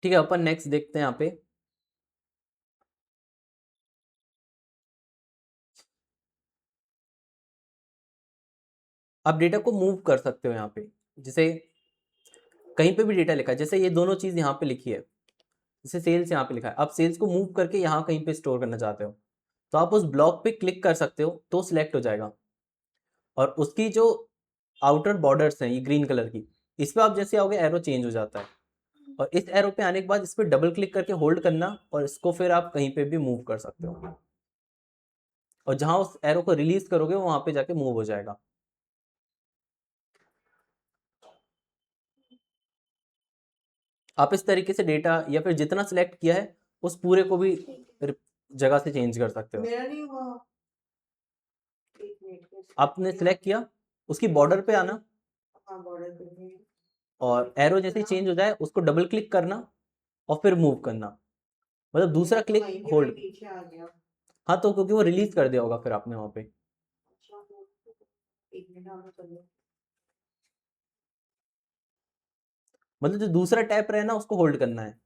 ठीक है, अपन नेक्स्ट देखते हैं यहाँ पे। आप डेटा को मूव कर सकते हो यहाँ पे, जैसे कहीं पे भी डेटा लिखा है, जैसे ये दोनों चीज यहाँ पे लिखी है, जैसे सेल्स यहाँ पे लिखा है, आप सेल्स को मूव करके यहाँ कहीं पे स्टोर करना चाहते हो, तो आप उस ब्लॉक पे क्लिक कर सकते हो, तो सिलेक्ट हो जाएगा। और उसकी जो आउटर बॉर्डर्स हैं ये ग्रीन कलर की, इस पे आप जैसे आओगे एरो चेंज हो जाता है। और इस एरो पे आने के बाद इस पे डबल क्लिक करके होल्ड करना, और इसको फिर आप कहीं पे भी मूव कर सकते हो, और जहां उस एरो को रिलीज करोगे वहां पे जाके मूव हो जाएगा। आप इस तरीके से डेटा या फिर जितना सिलेक्ट किया है उस पूरे को भी जगह से चेंज कर सकते हो। मेरा नहीं हुआ। आपने सिलेक्ट किया, उसकी बॉर्डर पे आना, हाँ बॉर्डर पे भी। और एरो जैसे ही चेंज हो जाए उसको डबल क्लिक करना और फिर मूव करना, मतलब दूसरा क्लिक वहीं के होल्ड। पीछे आ गया। हाँ, तो क्योंकि वो रिलीज कर दिया होगा फिर आपने वहां पे। अच्छा, एक मिनट ऑन कर लो। मतलब जो दूसरा टैप रहे ना उसको होल्ड करना है,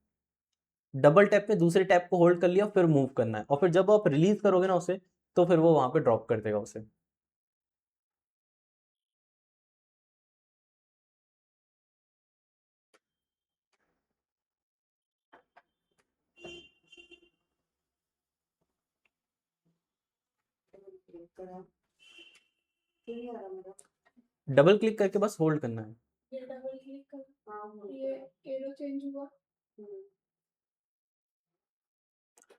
डबल टैप में दूसरे टैप को होल्ड कर लिया फिर मूव करना है, और फिर जब आप रिलीज करोगे ना उसे, तो फिर वो वहां पे ड्रॉप कर देगा उसे। क्लिक करा, क्यों नहीं आ रहा मेरा? डबल क्लिक करके बस होल्ड करना है। ये डबल क्लिक कर। हाँ ये एरो चेंज हुआ।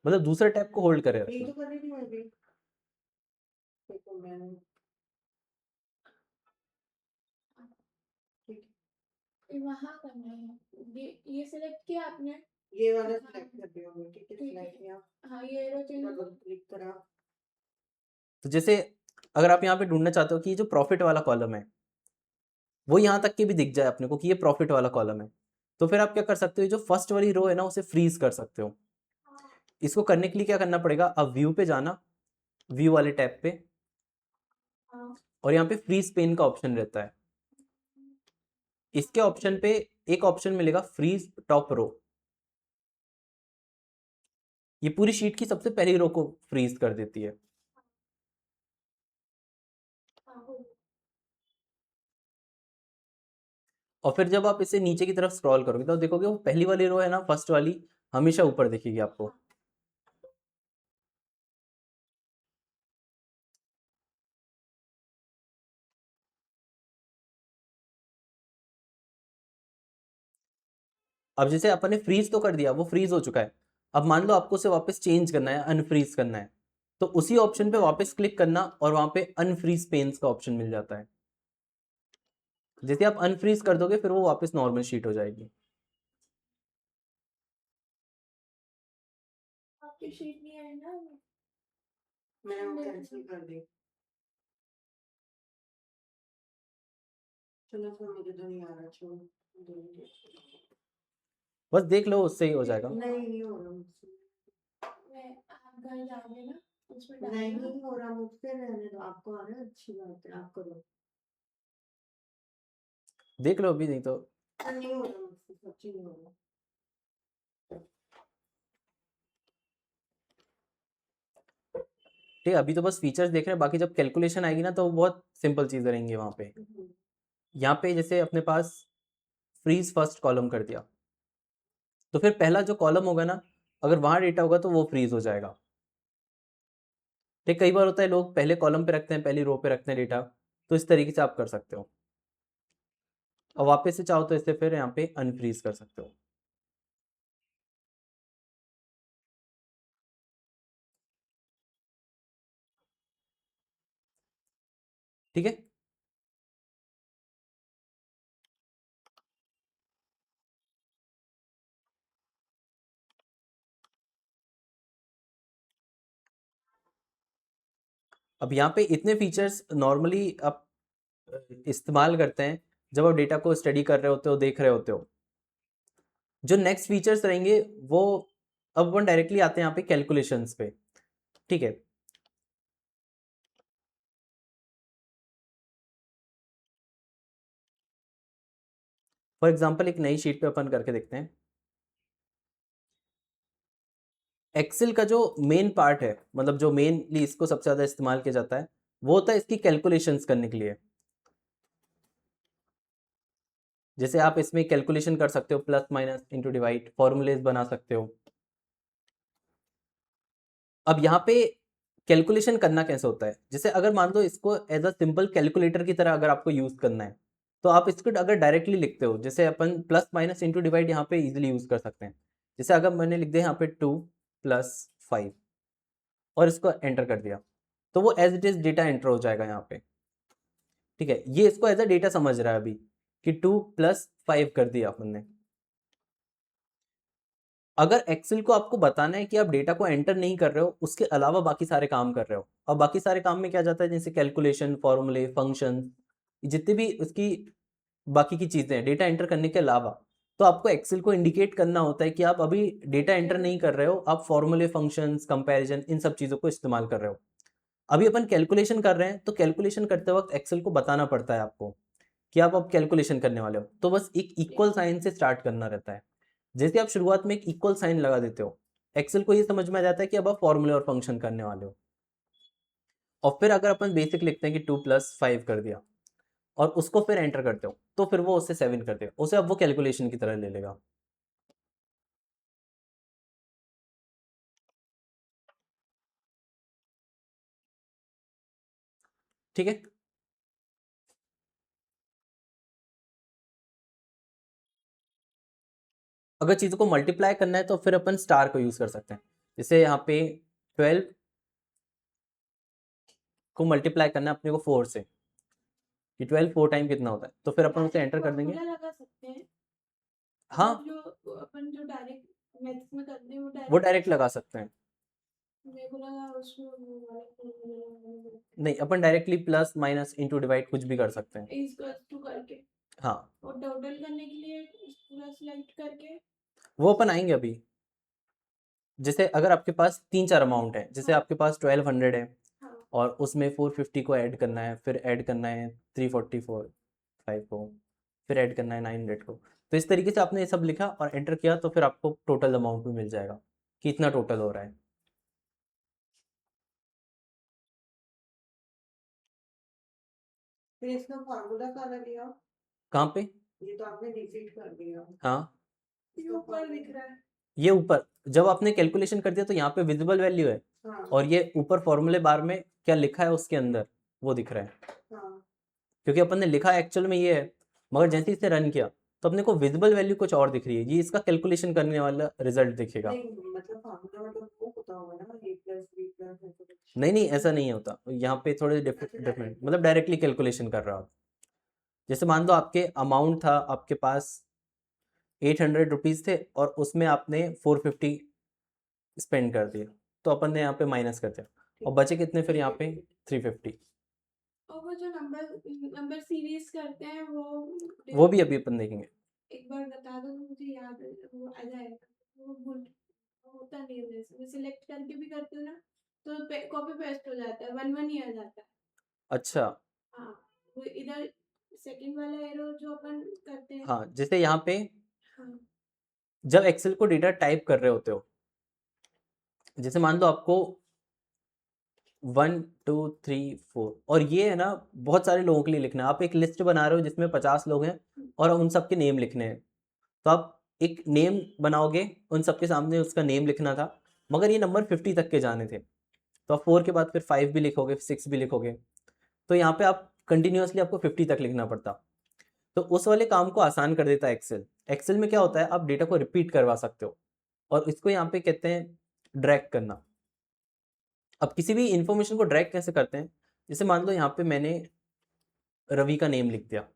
मतलब दूसरे टैप को होल्ड करे यही रखना। तो कर रही थी मैं भी। देखो मैंने, ठीक ये वहाँ करना है, ये सिलेक्ट किया आपने। ये वाला हाँ, सिलेक्ट कर दिया मैं। ठीक है, ठीक है। सिलेक्ट किया, हाँ ये एरो चेंज हुआ। डबल क्लिक करा। तो जैसे अगर आप यहाँ पे ढूंढना चाहते हो कि ये जो प्रॉफिट वाला कॉलम है वो यहाँ तक के भी दिख जाए अपने को कि ये प्रॉफिट वाला कॉलम है, तो फिर आप क्या कर सकते हो, ये जो फर्स्ट वाली रो है ना उसे फ्रीज कर सकते हो। इसको करने के लिए क्या करना पड़ेगा, अब व्यू पे जाना, व्यू वाले टैब पे, हाँ और यहाँ पे फ्रीज पेन का ऑप्शन रहता है। इसके ऑप्शन पे एक ऑप्शन मिलेगा फ्रीज टॉप रो, ये पूरी शीट की सबसे पहली रो को फ्रीज कर देती है। हाँ। और फिर जब आप इसे नीचे की तरफ स्क्रॉल करोगे तो देखोगे वो पहली वाली रो है ना, फर्स्ट वाली, हमेशा ऊपर दिखेगी आपको। अब जैसे अपन ने फ्रीज तो कर दिया, वो फ्रीज हो चुका है। अब मान लो आपको उसे वापस चेंज करना है, अनफ्रीज करना है, तो उसी ऑप्शन पे वापस क्लिक करना और वहां पे अनफ्रीज पेन्स का ऑप्शन मिल जाता है। जैसे आप अनफ्रीज कर दोगे फिर वो वापस नॉर्मल शीट हो जाएगी। आपकी शीट नहीं है ना। मैंने वो कैंसिल कर दी। चलो फिर मुझे तो नहीं आ रहा, छोड़। बस देख लो, उससे ही हो जाएगा। नहीं हो रहा मुझसे। आप घर जाओगे ना, उसमें नहीं डालना। हो रहा मुझसे, रहने दो। आपको आ रहा है, अच्छी बात है, आप करो। देख लो अभी, नहीं तो नहीं हो रहा मुझसे, सच्ची नहीं हो रहा। ठीक है, अभी तो बस फीचर्स देख रहे हैं, बाकी जब कैलकुलेशन आएगी ना तो वो बहुत सिंपल चीज़ें रहेंगी वहाँ पे। यहाँ पे जैसे अपने पास फ्रीज फर्स्ट कॉलम कर दिया, तो फिर पहला जो कॉलम होगा ना, अगर वहाँ डेटा होगा तो वो फ्रीज हो जाएगा। ठीक, कई बार होता है लोग पहले कॉलम पे रखते हैं, पहली रो पे रखते हैं डेटा, तो इस तरीके से आप कर सकते हो। और वापस से चाहो तो इसे फिर यहाँ पे अनफ्रीज कर सकते हो। ठीक है, अब यहाँ पे इतने फीचर्स नॉर्मली आप इस्तेमाल करते हैं जब आप डेटा को स्टडी कर रहे होते हो, देख रहे होते हो। जो नेक्स्ट फीचर्स रहेंगे वो, अब अपन डायरेक्टली आते हैं यहाँ पे कैलकुलेशंस पे। ठीक है, फॉर एग्जांपल एक नई शीट पे अपन करके देखते हैं। एक्सेल का जो मेन पार्ट है, मतलब जो मेनली इसको सबसे ज़्यादा इस्तेमाल किया जाता है, वो होता है इसकी कैलकुलेशंस करने के लिए। जैसे आप इसमें कैलकुलेशन कर सकते हो, plus minus into divide, formulas बना सकते हो। अब यहाँ पे कैलकुलेशन करना कैसे होता है, जैसे अगर मान लो इसको एज अ सिंपल कैलकुलेटर की तरह अगर आपको यूज करना है, तो आप इसको अगर डायरेक्टली लिखते हो, जैसे अपन प्लस माइनस इंटू डिवाइड यहाँ पे इजीली यूज कर सकते हैं। जैसे अगर मैंने लिख दिया यहाँ पे 2 + 5 और इसको एंटर कर दिया, तो वो as it is data enter हो जाएगा यहाँ पे। ठीक है, ये इसको एज अ डेटा समझ रहा है अभी कि 2 + 5 कर दिया अपन ने। अगर एक्सेल को आपको बताना है कि आप डेटा को एंटर नहीं कर रहे हो, उसके अलावा बाकी सारे काम कर रहे हो, और बाकी सारे काम में क्या जाता है, जैसे कैलकुलेशन, फॉर्मूले, फंक्शन, जितने भी उसकी बाकी की चीजें हैं डेटा एंटर करने के अलावा, तो आपको एक्सेल को इंडिकेट करना होता है कि आप अभी डेटा एंटर नहीं कर रहे हो, आप फॉर्मूले, फंक्शंस, कंपैरिजन, इन सब चीजों को इस्तेमाल कर रहे हो। अभी अपन कैलकुलेशन कर रहे हैं, तो कैलकुलेशन करते वक्त एक्सेल को बताना पड़ता है आपको कि आप अब कैलकुलेशन करने वाले हो, तो बस एक इक्वल साइन से स्टार्ट करना रहता है। जैसे आप शुरुआत में एक इक्वल साइन लगा देते हो, एक्सेल को ये समझ में आ जाता है कि अब आप फॉर्मूले और फंक्शन करने वाले हो। और फिर अगर अपन बेसिक लिखते हैं कि 2 + 5 कर दिया और उसको फिर एंटर करते हो, तो फिर वो उससे 7 कर देगा, उसे अब वो कैलकुलेशन की तरह ले लेगा। ठीक है, अगर चीज़ों को मल्टीप्लाई करना है तो फिर अपन स्टार को यूज कर सकते हैं। जैसे यहाँ पे 12 को मल्टीप्लाई करना है अपने को 4 से, कि 12 4 टाइम कितना होता है, तो फिर अपन उसे एंटर कर देंगे। फॉर्मूला लगा सकते हैं। हाँ, जो अपन जो डायरेक्ट मैथ्स में करते हैं वो डायरेक्ट लगा सकते हैं। मेरे को लगा उसमें वो वाला formula नहीं, अपन directly plus minus into divide कुछ भी कर सकते हैं। इक्वल्स टू करके हाँ, और टोटल करने के लिए पूरा सिलेक्ट करके वो अपन आएंगे अभी। जैसे अगर आपके पास 3 4 अमाउंट है, जैसे हाँ आपके पास 1200 है हाँ और उसमें 450 को ऐड करना है, फिर ऐड करना है 344 5 को, फिर ऐड करना है 900 को, तो इस तरीके से आपने ये सब लिखा और एंटर किया, तो फिर आपको टोटल अमाउंट भी मिल जाएगा कि इतना टोटल हो रहा है। फिर इसका फार्मूला कहाँ दिया? कहाँ पे? ये तो आपने डिफीट कर दिया। हाँ, ये इसका ऊपर दिख रहा है। ये ऊपर जब आपने कैलकुलेशन कर दिया तो यहाँ पे विजिबल वैल्यू है, हाँ और ये ऊपर फॉर्मूले बार में क्या लिखा है उसके अंदर वो दिख रहा है, हाँ क्योंकि अपन ने लिखा एक्चुअल में ये है, मगर जैसे इसे रन किया तो अपने को विजिबल वैल्यू कुछ और दिख रही है, ये इसका कैलकुलेशन करने वाला रिजल्ट दिखेगा। नहीं, मतलब फार्मूला मतलब वो होता होगा ना, a + b + ऐसा कुछ। नहीं नहीं, ऐसा नहीं होता, यहाँ पे थोड़े डिफरेंट, मतलब डायरेक्टली कैलकुलेशन कर रहा हो आप। जैसे मान लो आपके अमाउंट था, आपके पास 800 रुपीज़ थे और उसमें आपने 450 स्पेंड कर दिया, तो अपन ने यहाँ पे माइनस कर दिया, और बचे कितने फिर यहाँ पे 350। और वो जो नंबर सीरीज करते हैं वो भी अभी अपन देखेंगे। एक बार बता दो मुझे याद है, वो आ जाएगा। वो भूल होता नहीं है, जैसे मैं सिलेक्ट करके भी करती हूँ ना, तो कॉपी पेस्ट हो जाता है, 1 1 ही आ जाता है। अच्छा, हाँ, वो इधर सेकंड वाला एरो जो अपन करते हैं। हाँ, जैसे यहाँ पे हाँ जब एक्सेल को डेटा टाइप कर रहे होते हो, जैसे मान लो आपको 1 2 3 4, और ये है ना बहुत सारे लोगों के लिए लिखना है, आप एक लिस्ट बना रहे हो जिसमें 50 लोग हैं और उन सबके नेम लिखने हैं, तो आप एक नेम बनाओगे, उन सबके सामने उसका नेम लिखना था, मगर ये नंबर 50 तक के जाने थे, तो आप 4 के बाद फिर 5 भी लिखोगे, 6 भी लिखोगे, तो यहाँ पे आप कंटिन्यूअसली आपको 50 तक लिखना पड़ता, तो उस वाले काम को आसान कर देता है एक्सेल। एक्सेल में क्या होता है, आप डेटा को रिपीट करवा सकते हो, और इसको यहाँ पे कहते हैं ड्रैग करना। अब किसी भी इंफॉर्मेशन को ड्रैग कैसे करते हैं, जैसे मान लो यहाँ पे मैंने रवि का नेम लिख दिया,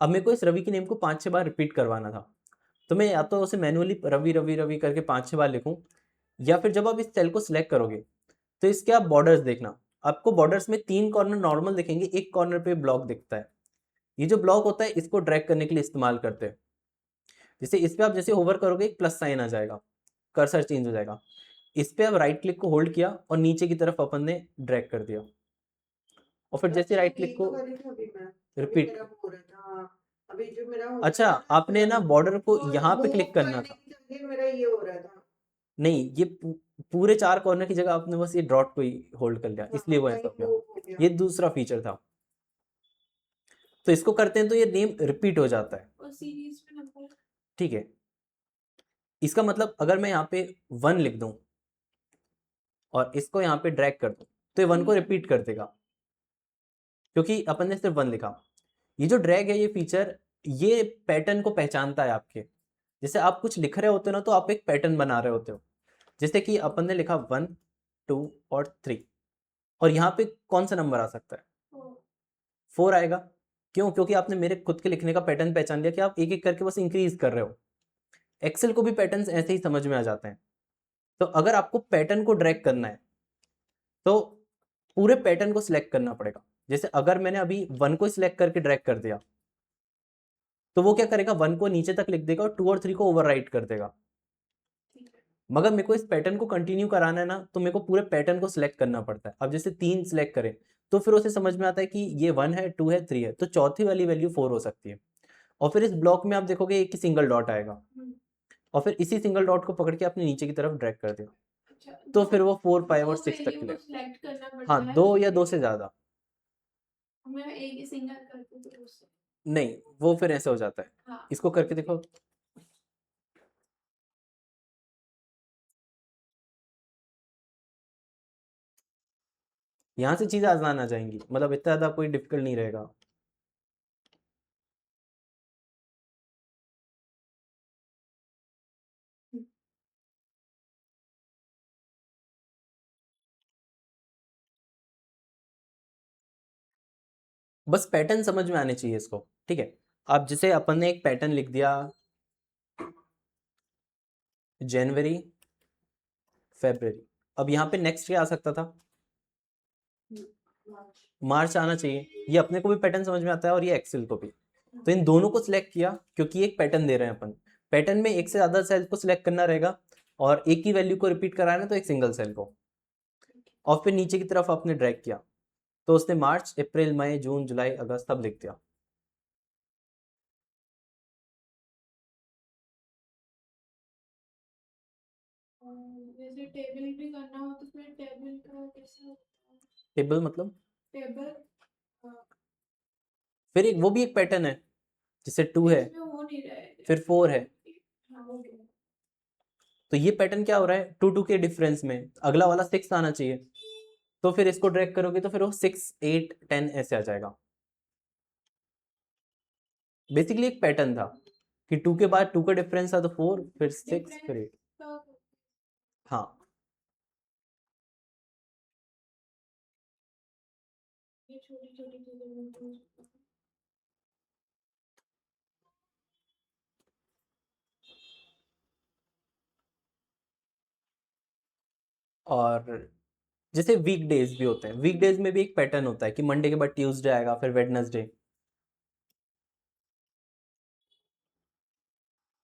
अब मेरे को इस रवि के नेम को 5 6 बार रिपीट करवाना था, तो मैं या तो उसे मैनुअली रवि रवि रवि करके 5 6 बार लिखूं, या फिर जब आप इस सेल को सिलेक्ट करोगे तो इसके आप बॉर्डर्स देखना, आपको बॉर्डर्स में 3 कॉर्नर नॉर्मल दिखेंगे, एक कॉर्नर पे ब्लॉक दिखता है, ये जो ब्लॉक होता है इसको ड्रैग करने के लिए इस्तेमाल करते हैं। जैसे इस पे आप जैसे होवर करोगे एक प्लस साइन आ जाएगा, कर्सर चेंज हो जाएगा, इस पे आप राइट क्लिक को होल्ड किया और नीचे की तरफ अपन ने ड्रैग कर दिया, और फिर जैसे राइट क्लिक को रिपीट। मेरा हो रहा था। हाँ, अभी जो मेरा हो अच्छा, रहा था आपने ना बॉर्डर को तो यहाँ पे move क्लिक करना करने था। की जगह मेरा ये हो रहा था। नहीं, ये पूरे 4 कॉर्नर की जगह आपने बस ये डॉट को ही होल्ड कर लिया, इसलिए वो ऐसा हो गया। ये दूसरा फीचर था। तो इसको करते हैं तो ये नेम रिपीट हो जाता है, और सीरीज में नंबर ठीक है। इसका मतलब अगर मैं यहाँ पे 1 लिख दूं और इसको यहाँ पे ड्रैग कर दूं तो ये 1 को रिपीट कर देगा, क्योंकि अपन ने सिर्फ 1 लिखा। ये जो ड्रैग है, ये फीचर ये पैटर्न को पहचानता है आपके। जैसे आप कुछ लिख रहे होते हो ना, तो आप एक पैटर्न बना रहे होते हो। जैसे कि अपन ने लिखा 1, 2 और 3, और यहाँ पे कौन सा नंबर आ सकता है? 4 आएगा। क्यों? क्योंकि आपने मेरे खुद के लिखने का पैटर्न पहचान लिया कि आप एक एक करके बस इंक्रीज कर रहे हो। एक्सेल को भी पैटर्न्स ऐसे ही समझ में आ जाते हैं। तो अगर आपको पैटर्न को ड्रैग करना है तो पूरे पैटर्न को सिलेक्ट करना पड़ेगा। जैसे अगर मैंने अभी 1 को सिलेक्ट करके ड्रैग कर दिया तो वो क्या करेगा, 1 को नीचे तक लिख देगा और 2 और 3 को ओवरराइट कर देगा। मगर मेरे को इस पैटर्न को कंटिन्यू कराना है ना, तो मेरे को पूरे पैटर्न को सिलेक्ट करना पड़ता है। अब जैसे 3 सिलेक्ट करें तो फिर उसे समझ में आता है कि ये 1 है, 2 है, 3 है, तो चौथी वाली वैल्यू 4 हो सकती है। और फिर इस ब्लॉक में आप देखोगे एक ही सिंगल डॉट आएगा, और फिर इसी सिंगल डॉट को पकड़ के आपने नीचे की तरफ ड्रैग कर दिया, तो फिर वो 4, 5 और 6 तक के लिए। सिलेक्ट करना पड़ता हाँ, है। 2 या 2 से ज़्यादा मैं एक ही सिंगल करती हूँ तो उससे नहीं, वो फिर ऐसे हो जाता है। हाँ इसको करके देखो। यहाँ से चीज़ें आसान आ जाएंगी, मतलब इतना ज़्यादा कोई डिफिकल्ट नहीं रहेगा। बस पैटर्न समझ में आने चाहिए इसको, ठीक है। अब जैसे अपन ने एक पैटर्न लिख दिया जनवरी, फरवरी, अब यहाँ पे नेक्स्ट क्या आ सकता था? मार्च आना चाहिए। ये अपने को भी पैटर्न समझ में आता है और ये एक्सेल को भी। तो इन दोनों को सिलेक्ट किया क्योंकि एक पैटर्न दे रहे हैं अपन। पैटर्न में एक से ज़्यादा सेल को सिलेक्ट करना रहेगा और एक ही वैल्यू को रिपीट कराना है तो एक सिंगल सेल को। और फिर नीचे की तरफ आपने ड्रैग किया तो उसने मार्च, अप्रैल, मई, जून, जुलाई, अगस्त सब लिख दिया। जैसे टेबल भी करना हो तो फिर टेबल का कैसे होता है? टेबल मतलब टेबल फिर एक वो भी एक पैटर्न है, जैसे 2 है, इसमें हो नहीं रहा है। फिर 4 है। हाँ, हो गया। तो ये पैटर्न क्या हो रहा है, 2 2 के डिफरेंस में अगला वाला 6 आना चाहिए। तो फिर इसको ड्रैग करोगे तो फिर वो 6, 8, 10 ऐसे आ जाएगा। बेसिकली एक पैटर्न था कि 2 के बाद 2 का डिफरेंस था तो 4, फिर 6, फिर 8। तो हाँ, ये छोटी छोटी चीजें बनती हैं। और जैसे वीकडेज भी होते हैं, वीकडेज में भी एक पैटर्न होता है कि मंडे के बाद ट्यूसडे आएगा, फिर वेडनेसडे।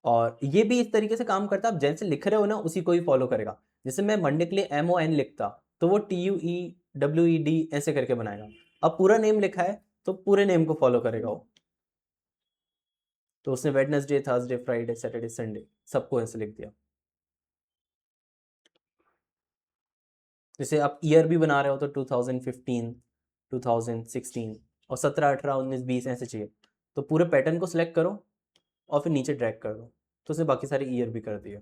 और ये भी इस तरीके से काम करता है, आप जैसे लिख रहे हो ना उसी को ही फॉलो करेगा। जैसे मैं मंडे के लिए MON लिखता तो वो TUEWED ऐसे करके बनाएगा। अब पूरा नेम लिखा है तो पूरे नेम को फॉलो करेगा वो। तो उसने Wednesday, Thursday, Friday, Saturday, Sunday सबको ऐसे लिख दिया। जैसे आप ईयर भी बना रहे हो तो 2015, 2016 और 17, 18, 19, 20 ऐसे चाहिए तो पूरे पैटर्न को सिलेक्ट करो और फिर नीचे ड्रैग कर दो, तो उसने बाकी सारे ईयर भी कर दिए।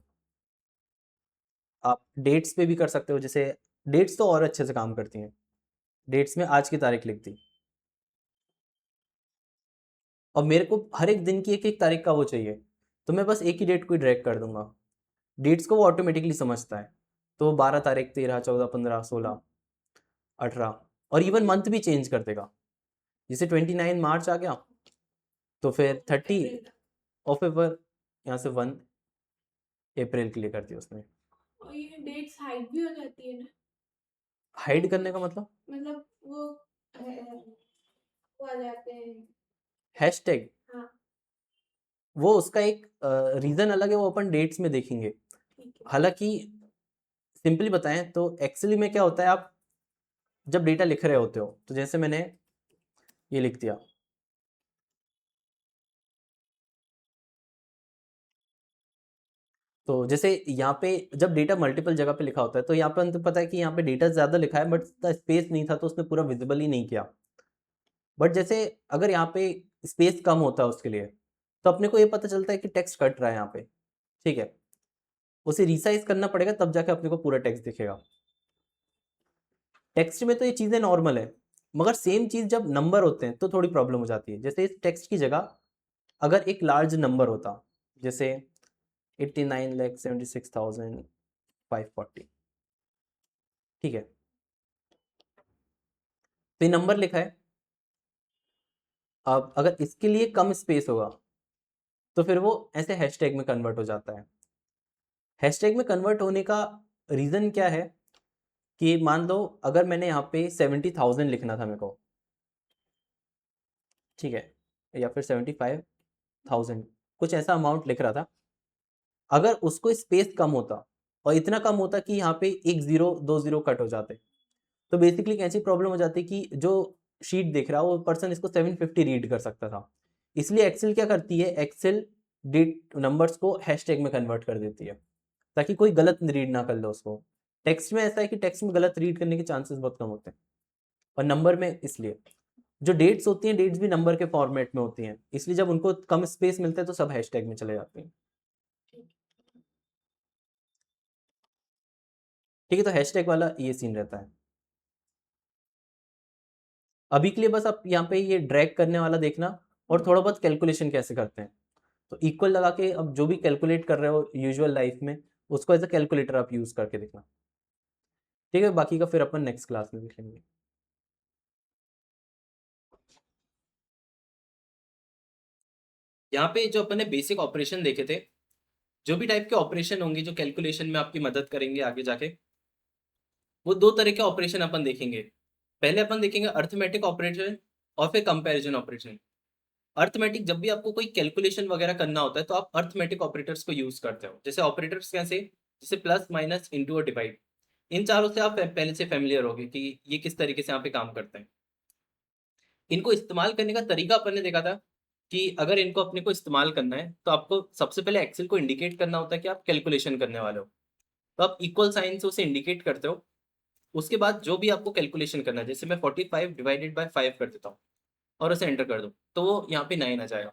आप डेट्स पे भी कर सकते हो, जैसे डेट्स तो और अच्छे से काम करती हैं। डेट्स में आज की तारीख लिख दी और मेरे को हर एक दिन की एक एक तारीख का वो चाहिए, तो मैं बस एक ही डेट को ही ड्रैग कर दूंगा। डेट्स को वो ऑटोमेटिकली समझता है, तो 12 तारीख, 13, 14, 15, 16, 18 और इवन मंथ भी चेंज कर देगा। जैसे 29 मार्च आ गया तो फिर 30 और फिर यहाँ से 1 अप्रैल के लिए कर दिया उसने। और ये डेट्स हाइड भी हो जाती है ना, हाइड करने का मतलब वो आ जाते हैं। हैशटैग, हाँ वो उसका एक रीज़न अलग है, वो अपन डेट्स में देखेंगे। ठीक है। हालांकि सिंपली बताएं तो एक्चुअली में क्या होता है, आप जब डेटा लिख रहे होते हो तो जैसे मैंने ये लिख दिया तो जैसे यहाँ पे जब डेटा मल्टीपल जगह पे लिखा होता है तो यहाँ पे तो पता है कि यहाँ पे डेटा ज़्यादा लिखा है बट स्पेस नहीं था तो उसने पूरा विजिबल ही नहीं किया। बट जैसे अगर यहाँ पे स्पेस कम होता है उसके लिए तो अपने को ये पता चलता है कि टेक्स्ट कट रहा है यहाँ पे, ठीक है। उसे रिसाइज करना पड़ेगा तब जाके अपने को पूरा टेक्स्ट दिखेगा। टेक्स्ट में तो ये चीज़ें नॉर्मल है, मगर सेम चीज़ जब नंबर होते हैं तो थोड़ी प्रॉब्लम हो जाती है। जैसे इस टेक्स्ट की जगह अगर एक लार्ज नंबर होता, जैसे 89,76,540, ठीक है, तो ये नंबर लिखा है। अब अगर इसके लिए कम स्पेस होगा तो फिर वो ऐसे हैशटैग में कन्वर्ट हो जाता है। हैशटैग में कन्वर्ट होने का रीज़न क्या है कि मान लो अगर मैंने यहाँ पे 70,000 लिखना था मेरे को, ठीक है, या फिर 75,000, कुछ ऐसा अमाउंट लिख रहा था। अगर उसको स्पेस कम होता और इतना कम होता कि यहाँ पे एक जीरो दो जीरो कट हो जाते, तो बेसिकली कैसी प्रॉब्लम हो जाती कि जो शीट देख रहा है वो पर्सन इसको 750 रीड कर सकता था। इसलिए एक्सेल क्या करती है, एक्सेल डेट नंबर्स को हैशटैग में कन्वर्ट कर देती है ताकि कोई गलत रीड ना कर लो उसको। टेक्स्ट में ऐसा है कि टेक्स्ट में गलत रीड करने के चांसेस बहुत कम होते हैं, और नंबर में इसलिए जो डेट्स होती हैं, डेट्स भी नंबर के फॉर्मेट में होती हैं, इसलिए जब उनको कम स्पेस मिलता है तो सब हैशटैग में चले जाते हैं। ठीक है, तो हैशटैग वाला ये सीन रहता है। अभी के लिए बस आप यहाँ पे ये ड्रैग करने वाला देखना और थोड़ा बहुत कैलकुलेशन कैसे करते हैं। तो इक्वल लगा के अब जो भी कैलकुलेट कर रहे हो यूजुअल लाइफ में उसको एज अ कैलकुलेटर आप यूज करके देखना। ठीक है, बाकी का फिर अपन नेक्स्ट क्लास में देख लेंगे। यहाँ पे जो अपन ने बेसिक ऑपरेशन देखे थे, जो भी टाइप के ऑपरेशन होंगे जो कैलकुलेशन में आपकी मदद करेंगे आगे जाके, वो दो तरह के ऑपरेशन अपन देखेंगे। पहले अपन देखेंगे अर्थमेटिक ऑपरेशन और फिर कंपैरिजन ऑपरेशन। अर्थमेटिक, जब भी आपको कोई कैलकुलेशन वगैरह करना होता है तो आप अर्थमेटिक ऑपरेटर्स को यूज करते हो। जैसे ऑपरेटर्स कैसे, जैसे प्लस माइनस इंटू और डिवाइड, इन चारों से आप पहले से फेमिलियर होगे कि ये किस तरीके से यहाँ पे काम करते हैं। इनको इस्तेमाल करने का तरीका अपन ने देखा था कि अगर इनको अपने को इस्तेमाल करना है तो आपको सबसे पहले एक्सेल को इंडिकेट करना होता है कि आप कैलकुलेशन करने वाले हो, तो आप इक्वल साइन से उसे इंडिकेट करते हो। उसके बाद जो भी आपको कैलकुलेशन करना है, जैसे मैं 45 डिवाइडेड बाय 5 कर देता हूँ और उसे एंटर कर दूँ तो वो यहाँ पे 9 आ जाएगा।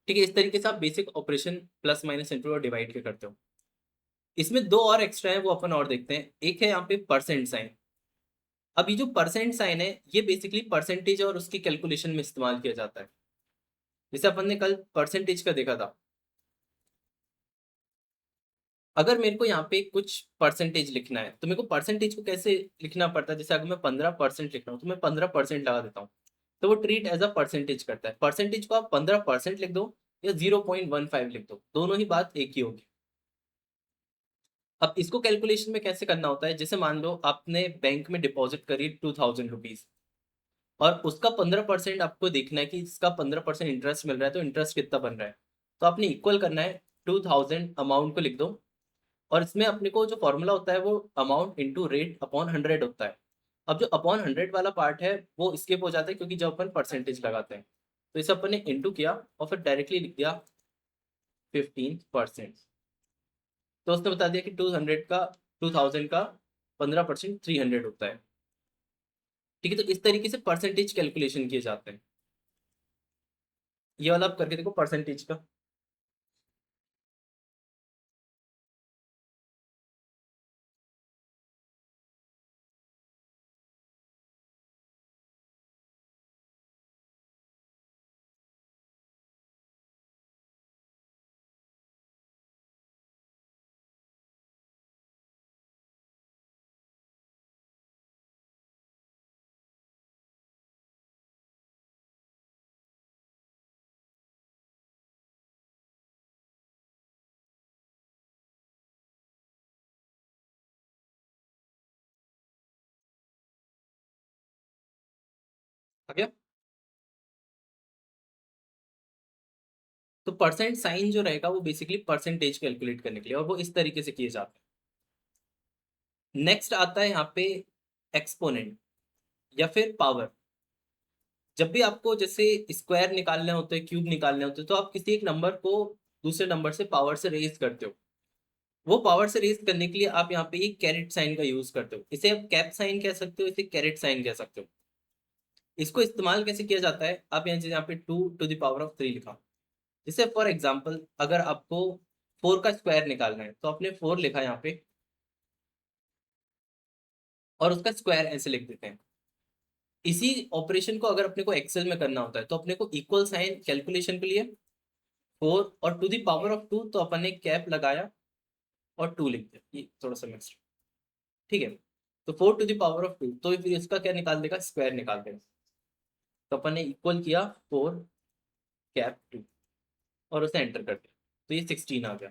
ठीक है, इस तरीके से आप basic operation plus minus into और डिवाइड के करते हो। इसमें दो और एक्स्ट्रा है, वो अपन और देखते हैं। एक है यहाँ पे परसेंट साइन। अब ये जो परसेंट साइन है ये बेसिकली परसेंटेज और उसकी कैलकुलेशन में इस्तेमाल किया जाता है। जैसे अपन ने कल परसेंटेज का देखा था, अगर मेरे को यहाँ पे कुछ परसेंटेज लिखना है तो मेरे को परसेंटेज को कैसे लिखना पड़ता है। जैसे अगर मैं 15% लिख रहा हूँ तो मैं 15% लगा देता हूँ, तो वो ट्रीट एज अ परसेंटेज करता है। परसेंटेज को आप 15% लिख दो या 0.15 लिख दो, दोनों ही बात एक ही होगी। अब इसको कैलकुलेशन में कैसे करना होता है, जैसे मान लो आपने बैंक में डिपॉजिट करी 2000 रुपीज और उसका 15% आपको देखना है कि इसका 15% इंटरेस्ट मिल रहा है, तो इंटरेस्ट कितना बन रहा है। तो आपने इक्वल करना है 2000 अमाउंट को लिख दो, और इसमें अपने को जो फॉर्मूला होता है वो अमाउंट इंटू रेट अपॉन 100 होता है। अब जो अपॉन 100 वाला पार्ट है वो स्किप हो जाता है क्योंकि जब अपन परसेंटेज लगाते हैं तो इसे अपन ने इंटू किया और फिर डायरेक्टली लिख दिया 15%। तो उसने बता दिया कि 2000 का 15% 300 होता है। ठीक है, तो इस तरीके से परसेंटेज कैलकुलेशन किए जाते हैं। ये वाला आप करके देखो परसेंटेज का। आ गया। तो परसेंट साइन जो रहेगा वो बेसिकली परसेंटेज कैलकुलेट करने के लिए, और वो इस तरीके से किए जाते हैं। नेक्स्ट आता है यहाँ पे एक्सपोनेंट या फिर पावर। जब भी आपको जैसे स्क्वायर निकालने होते हैं, क्यूब निकालने होते हैं, तो आप किसी एक नंबर को दूसरे नंबर से पावर से रेज करते हो, वो पावर से रेज करने के लिए आप यहाँ पे ये कैरेट साइन का यूज करते हो। इसे आप कैप साइन कह सकते हो, इसे कैरेट साइन कह सकते हो। इसको इस्तेमाल कैसे किया जाता है, आप यहाँ पे 2⁻³ लिखा। जैसे फॉर एग्जाम्पल अगर आपको 4 का स्क्वायर निकालना है तो आपने 4 लिखा यहाँ पे और उसका स्क्वायर ऐसे लिख देते हैं। इसी ऑपरेशन को अगर अपने को एक्सेल में करना होता है तो अपने को इक्वल साइन कैलकुलेशन के लिए 4 और टू द पावर ऑफ 2, तो अपन ने कैप लगाया और 2 लिख दिया, ये थोड़ा सा मिक्स, ठीक है। तो 4⁻², तो फिर इसका क्या निकाल देगा, स्क्वायर निकाल देगा। तो अपन ने इक्वल किया 4 कैप 2 और उसे एंटर कर दिया, तो ये 16 आ गया।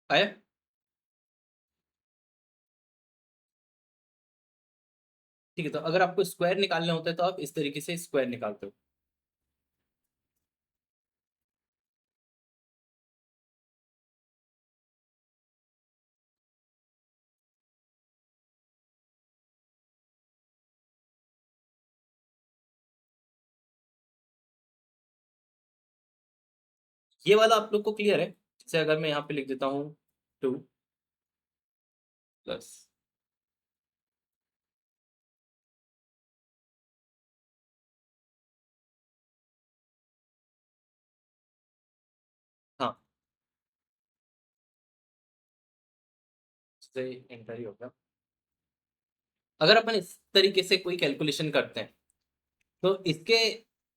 आया? ठीक है, तो अगर आपको स्क्वायर निकालना होता है तो आप इस तरीके से स्क्वायर निकालते हो। ये वाला आप लोग को क्लियर है? जैसे अगर मैं यहाँ पे लिख देता हूँ 2 प्लस, हाँ से एंटर ही होगा। अगर अपन इस तरीके से कोई कैलकुलेशन करते हैं तो इसके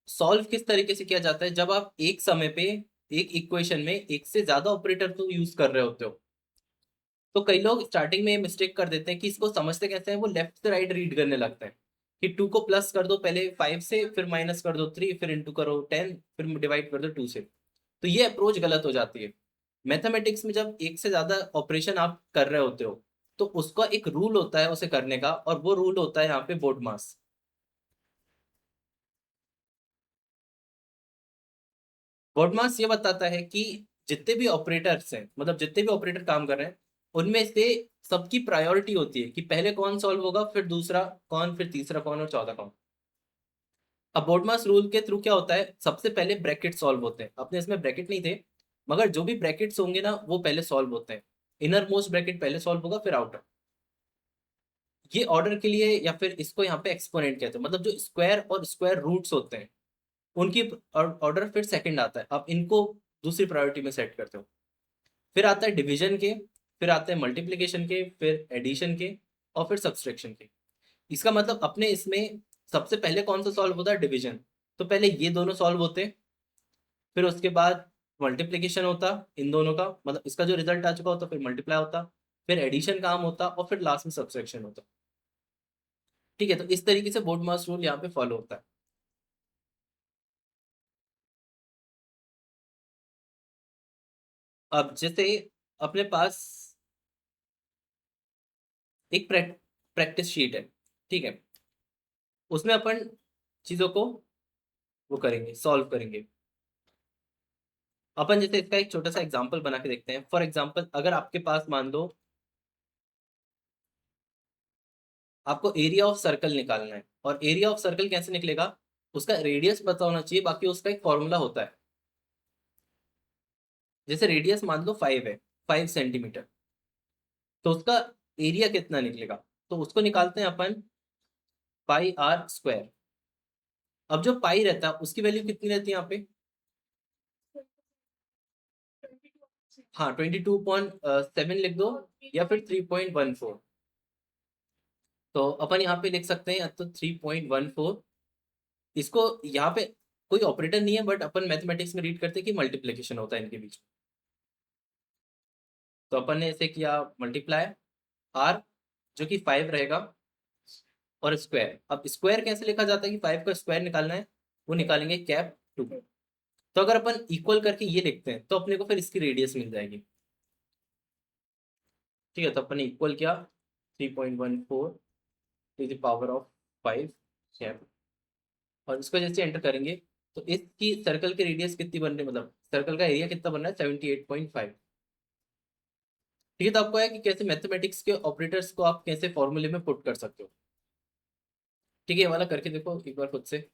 सॉल्व किस तरीके से किया जाता है, जब आप एक समय पे एक इक्वेशन में एक से ज्यादा ऑपरेटर तो यूज कर रहे होते हो। तो कई लोग स्टार्टिंग में मिस्टेक कर देते हैं कि इसको समझते कैसे हैं, वो लेफ्ट से राइट रीड करने लगते हैं कि 2 को प्लस कर दो पहले 5 से, फिर माइनस कर दो 3, फिर इंटू करो 10, फिर डिवाइड कर दो 2 से। तो ये अप्रोच गलत हो जाती है। मैथमेटिक्स में जब एक से ज्यादा ऑपरेशन आप कर रहे होते हो तो उसका एक रूल होता है उसे करने का, और वो रूल होता है यहाँ पे बोर्ड मास। बोर्ड मास ये बताता है कि जितने भी ऑपरेटर्स हैं, मतलब जितने भी ऑपरेटर काम कर रहे हैं, उनमें से सबकी प्रायोरिटी होती है कि पहले कौन सॉल्व होगा, फिर दूसरा कौन, फिर तीसरा कौन और चौथा कौन। अब बोर्ड मास रूल के थ्रू क्या होता है, सबसे पहले ब्रैकेट सॉल्व होते हैं। अपने इसमें ब्रैकेट नहीं थे, मगर जो भी ब्रैकेट्स होंगे ना वो पहले सॉल्व होते हैं। इनर मोस्ट ब्रैकेट पहले सॉल्व होगा, फिर आउटर। ये ऑर्डर के लिए, या फिर इसको यहाँ पे एक्सपोनेंट कहते हैं, मतलब जो स्क्वायर और स्क्वायर रूट्स होते हैं उनकी ऑर्डर फिर सेकंड आता है। आप इनको दूसरी प्रायोरिटी में सेट करते हो। फिर आता है डिवीजन के, फिर आते हैं मल्टीप्लिकेशन के, फिर एडिशन के, और फिर सब्सट्रैक्शन के। इसका मतलब अपने इसमें सबसे पहले कौन सा सॉल्व होता है, डिवीजन। तो पहले ये दोनों सॉल्व होते, फिर उसके बाद मल्टीप्लिकेशन होता इन दोनों का, मतलब इसका जो रिजल्ट आ चुका होता, फिर मल्टीप्लाई होता, फिर एडिशन काम होता, और फिर लास्ट में सब्सट्रैक्शन होता। ठीक है, तो इस तरीके से बोर्ड मास रूल यहाँ पे फॉलो होता है। अब जैसे अपने पास एक प्रैक्टिस शीट है, ठीक है, उसमें अपन चीजों को वो करेंगे, सॉल्व करेंगे। अपन जैसे इसका एक छोटा सा एग्जांपल बना के देखते हैं। फॉर एग्जांपल अगर आपके पास मान लो आपको एरिया ऑफ सर्कल निकालना है, और एरिया ऑफ सर्कल कैसे निकलेगा, उसका रेडियस पता होना चाहिए, बाकी उसका एक फॉर्मूला होता है। जैसे रेडियस मान लो 5 है, 5 सेंटीमीटर, तो उसका एरिया कितना निकलेगा, तो उसको निकालते हैं अपन πr²। अब जो पाई रहता है उसकी वैल्यू कितनी रहती है यहाँ पे, हाँ 22.7 लिख दो, या फिर 3.14। तो अपन यहाँ पे लिख सकते हैं या तो 3.14। इसको यहाँ पे कोई ऑपरेटर नहीं है, बट अपन मैथमेटिक्स में रीड करते हैं कि मल्टीप्लिकेशन होता है इनके बीच में। तो अपन ने इसे किया मल्टीप्लाई, आर जो कि 5 रहेगा, और स्क्वायर। अब स्क्वायर कैसे लिखा जाता है कि 5 का स्क्वायर निकालना है, वो निकालेंगे कैप 2। तो अगर अपन इक्वल करके ये लिखते हैं तो अपने को फिर इसकी रेडियस मिल जाएगी। ठीक है, तो अपन ने इक्वल किया 3.14 to the power of 5 cap, और इसको जैसे एंटर करेंगे तो इसकी सर्कल की रेडियस कितनी बन रही है, मतलब सर्कल का एरिया कितना बन रहा है, 78.5। ठीक है, तो आपको है कि कैसे मैथमेटिक्स के ऑपरेटर्स को आप कैसे फॉर्मूले में पुट कर सकते हो। ठीक है, ये वाला करके देखो एक बार खुद से।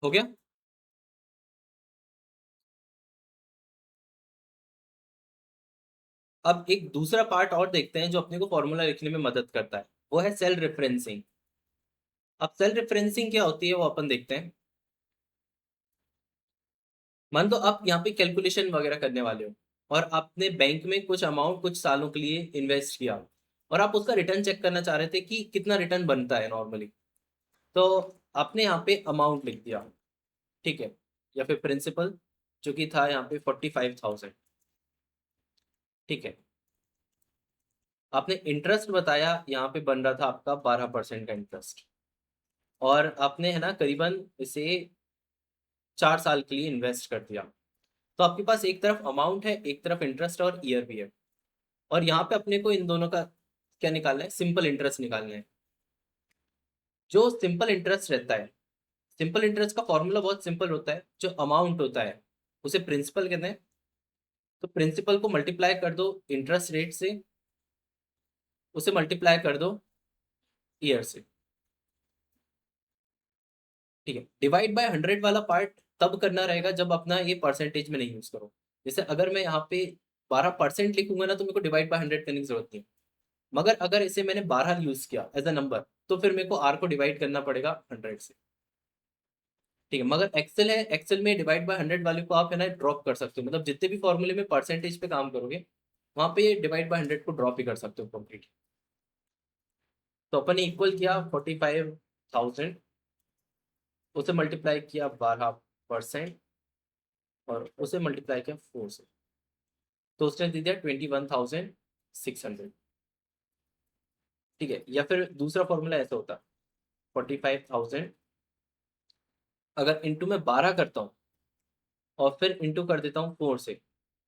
हो गया। अब एक दूसरा पार्ट और देखते हैं जो अपने को फॉर्मूला लिखने में मदद करता है, वो है सेल रेफरेंसिंग। अब सेल रेफरेंसिंग क्या होती है वो अपन देखते हैं। मान लो आप यहाँ पे कैलकुलेशन वगैरह करने वाले हो और आपने बैंक में कुछ अमाउंट कुछ सालों के लिए इन्वेस्ट किया और आप उसका रिटर्न चेक करना चाह रहे थे कि कितना रिटर्न बनता है नॉर्मली। तो आपने यहाँ पे अमाउंट लिख दिया, ठीक है, या फिर प्रिंसिपल जो कि था यहाँ पे 45,000। ठीक है, आपने इंटरेस्ट बताया, यहाँ पे बन रहा था आपका 12% का इंटरेस्ट, और आपने है ना करीबन इसे 4 साल के लिए इन्वेस्ट कर दिया। तो आपके पास एक तरफ अमाउंट है, एक तरफ इंटरेस्ट और ईयर भी है, और यहाँ पे अपने को इन दोनों का क्या निकालना है, सिंपल इंटरेस्ट निकालना है। जो सिंपल इंटरेस्ट रहता है, सिंपल इंटरेस्ट का फॉर्मूला बहुत सिंपल होता है। जो अमाउंट होता है उसे प्रिंसिपल कहते हैं, तो प्रिंसिपल को मल्टीप्लाई कर दो इंटरेस्ट रेट से, उसे मल्टीप्लाई कर दो ईयर से। ठीक है, डिवाइड बाय 100 वाला पार्ट तब करना रहेगा जब अपना ये परसेंटेज में नहीं यूज करो। जैसे अगर मैं यहाँ पे 12% लिखूंगा ना तो मेरे को डिवाइड बाय 100 करने की जरूरत नहीं है। मगर अगर इसे मैंने 12 यूज किया एज अ नंबर तो फिर मेरे को आर को डिवाइड करना पड़ेगा 100 से। ठीक है, मगर एक्सेल है, एक्सेल में डिवाइड बाय 100 वाले को आप है ना ड्रॉप कर सकते हो, मतलब जितने भी फॉर्मूले में परसेंटेज पे काम करोगे वहां पे डिवाइड बाय 100 को ड्रॉप ही कर सकते हो कंप्लीट। तो अपन ने इक्वल किया 45,000, उसे मल्टीप्लाई किया 12% और उसे मल्टीप्लाई किया 4 से, तो उसने दे दिया 21,600। ठीक है, या फिर दूसरा फॉर्मूला ऐसा होता 45,000 अगर इंटू में 12 करता हूँ और फिर इंटू कर देता हूँ 4 से,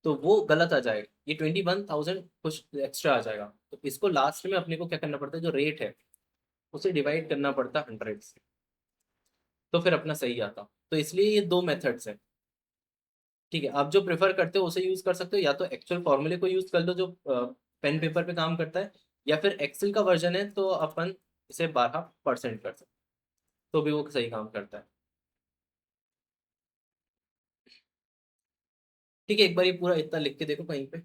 तो वो गलत आ जाएगा, ये 21,000 कुछ एक्स्ट्रा आ जाएगा। तो इसको लास्ट में अपने को क्या करना पड़ता है, जो रेट है उसे डिवाइड करना पड़ता है 100 से, तो फिर अपना सही आता। तो इसलिए ये दो मेथड्स हैं। ठीक है, आप जो प्रेफर करते हो उसे यूज कर सकते हो, या तो एक्चुअल फॉर्मूले को यूज कर लो जो पेन पेपर पे काम करता है, या फिर एक्सेल का वर्जन है तो अपन इसे 12% कर सकते हैं, तो भी वो सही काम करता है। ठीक है, एक बार ये पूरा इतना लिख के देखो कहीं पे।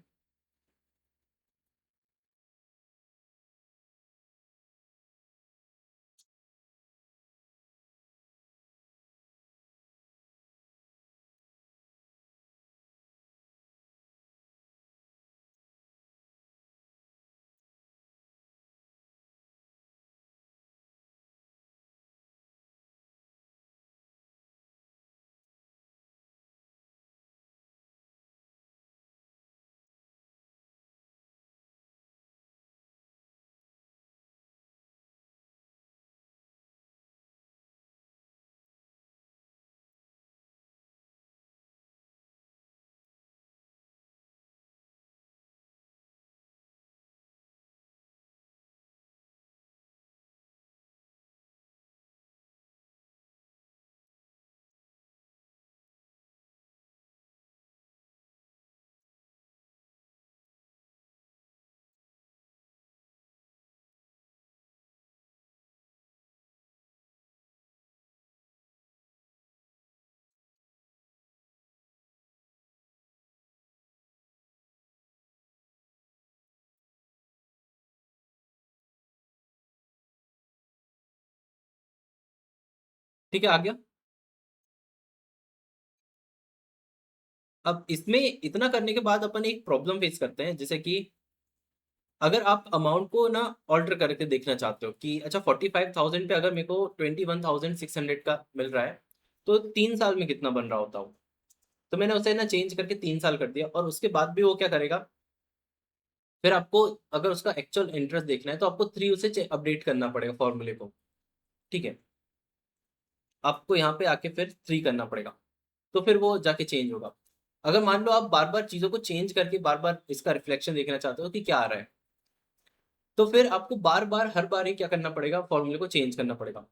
ठीक है, आ गया। अब इसमें इतना करने के बाद अपन एक प्रॉब्लम फेस करते हैं, जैसे कि अगर आप अमाउंट को ना ऑल्टर करके देखना चाहते हो कि अच्छा 45,000 पे अगर मेरे को 21,600 का मिल रहा है तो 3 साल में कितना बन रहा होता हो। तो मैंने उसे ना चेंज करके 3 साल कर दिया, और उसके बाद भी वो क्या करेगा, फिर आपको अगर उसका एक्चुअल इंटरेस्ट देखना है तो आपको 3 उसे अपडेट करना पड़ेगा फॉर्मूले को। ठीक है, आपको यहाँ पे आके फिर 3 करना पड़ेगा, तो फिर वो जाके चेंज होगा। अगर मान लो आप बार बार चीज़ों को चेंज करके बार बार इसका रिफ्लेक्शन देखना चाहते हो कि क्या आ रहा है, तो फिर आपको बार बार हर बार ही क्या करना पड़ेगा, फॉर्मूले को चेंज करना पड़ेगा।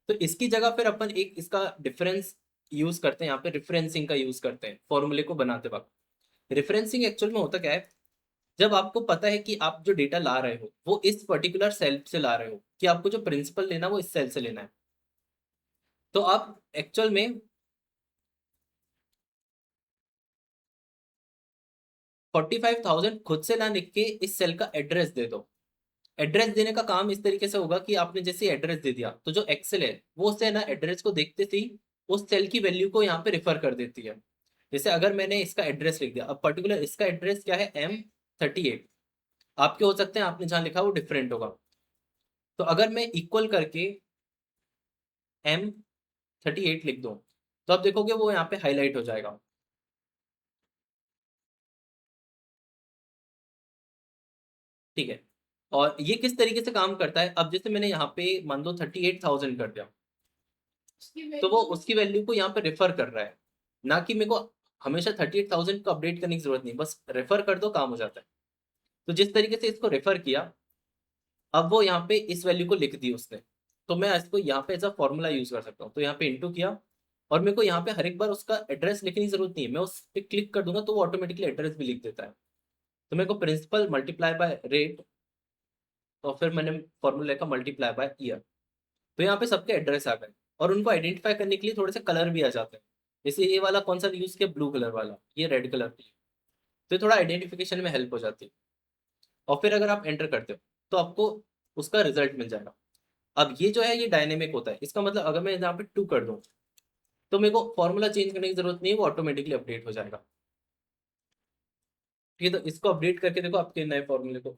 तो इसकी जगह फिर अपन एक इसका डिफरेंस यूज करते हैं, यहाँ पे रिफरेंसिंग का यूज करते हैं फॉर्मूले को बनाते वक्त। रिफरेंसिंग एक्चुअल में होता क्या है, जब आपको पता है कि आप जो डेटा ला रहे हो वो इस पर्टिकुलर सेल से ला रहे हो, कि आपको जो प्रिंसिपल लेना है वो इस सेल से लेना है, तो आप एक्चुअल में 45,000 खुद से ना लिख के इस सेल का एड्रेस दे दो। एड्रेस देने का काम इस तरीके से होगा कि आपने जैसे एड्रेस दे दिया तो जो एक्सेल है वो उससे ना एड्रेस को देखते ही उस सेल की वैल्यू को यहाँ पे रिफर कर देती है। जैसे अगर मैंने इसका एड्रेस लिख दिया, अब पर्टिकुलर इसका एड्रेस क्या है, M38, आपके हो सकते हैं आपने जहाँ लिखा वो डिफरेंट होगा। तो अगर मैं इक्वल करके M38 लिख दूँ तो आप देखोगे वो यहाँ पे हाईलाइट हो जाएगा। ठीक है, और ये किस तरीके से काम करता है, अब जैसे मैंने यहाँ पे मान लो 38,000 कर दिया, तो वो उसकी वैल्यू को यहाँ पे रेफर कर रहा है, ना कि मेरे को हमेशा 38,000 को अपडेट करने की जरूरत नहीं, बस रेफर कर दो काम हो जाता है। तो जिस तरीके से इसको रेफर किया, अब वो यहाँ पे इस वैल्यू को लिख दी उसने, तो मैं इसको यहाँ पे एज अ फॉर्मूला यूज कर सकता हूँ। तो यहाँ पे इंटू किया, और मेरे को यहाँ पे हर एक बार उसका एड्रेस लिखने की जरूरत नहीं है, मैं उस पर क्लिक कर दूंगा तो वो ऑटोमेटिकली एड्रेस भी लिख देता है। तो मेरे को प्रिंसिपल मल्टीप्लाई बाय रेट, और फिर मैंने फॉर्मूला का मल्टीप्लाई बाय ईयर, तो यहाँ पे सबके एड्रेस आ गए, और उनको आइडेंटिफाई करने के लिए थोड़े से कलर भी आ जाते हैं। जैसे ये वाला कौन सा यूज किया, ब्लू कलर वाला, ये रेड कलर की, तो ये थोड़ा आइडेंटिफिकेशन में हेल्प हो जाती है। और फिर अगर आप एंटर करते हो तो आपको उसका रिजल्ट मिल जाएगा। अब ये जो है ये डायनेमिक होता है, इसका मतलब अगर मैं यहाँ पे 2 कर दूँ तो मेरे को फॉर्मूला चेंज करने की जरूरत नहीं है, वो ऑटोमेटिकली अपडेट हो जाएगा। ठीक है, तो इसको अपडेट करके देखो आपके नए फॉर्मूले को।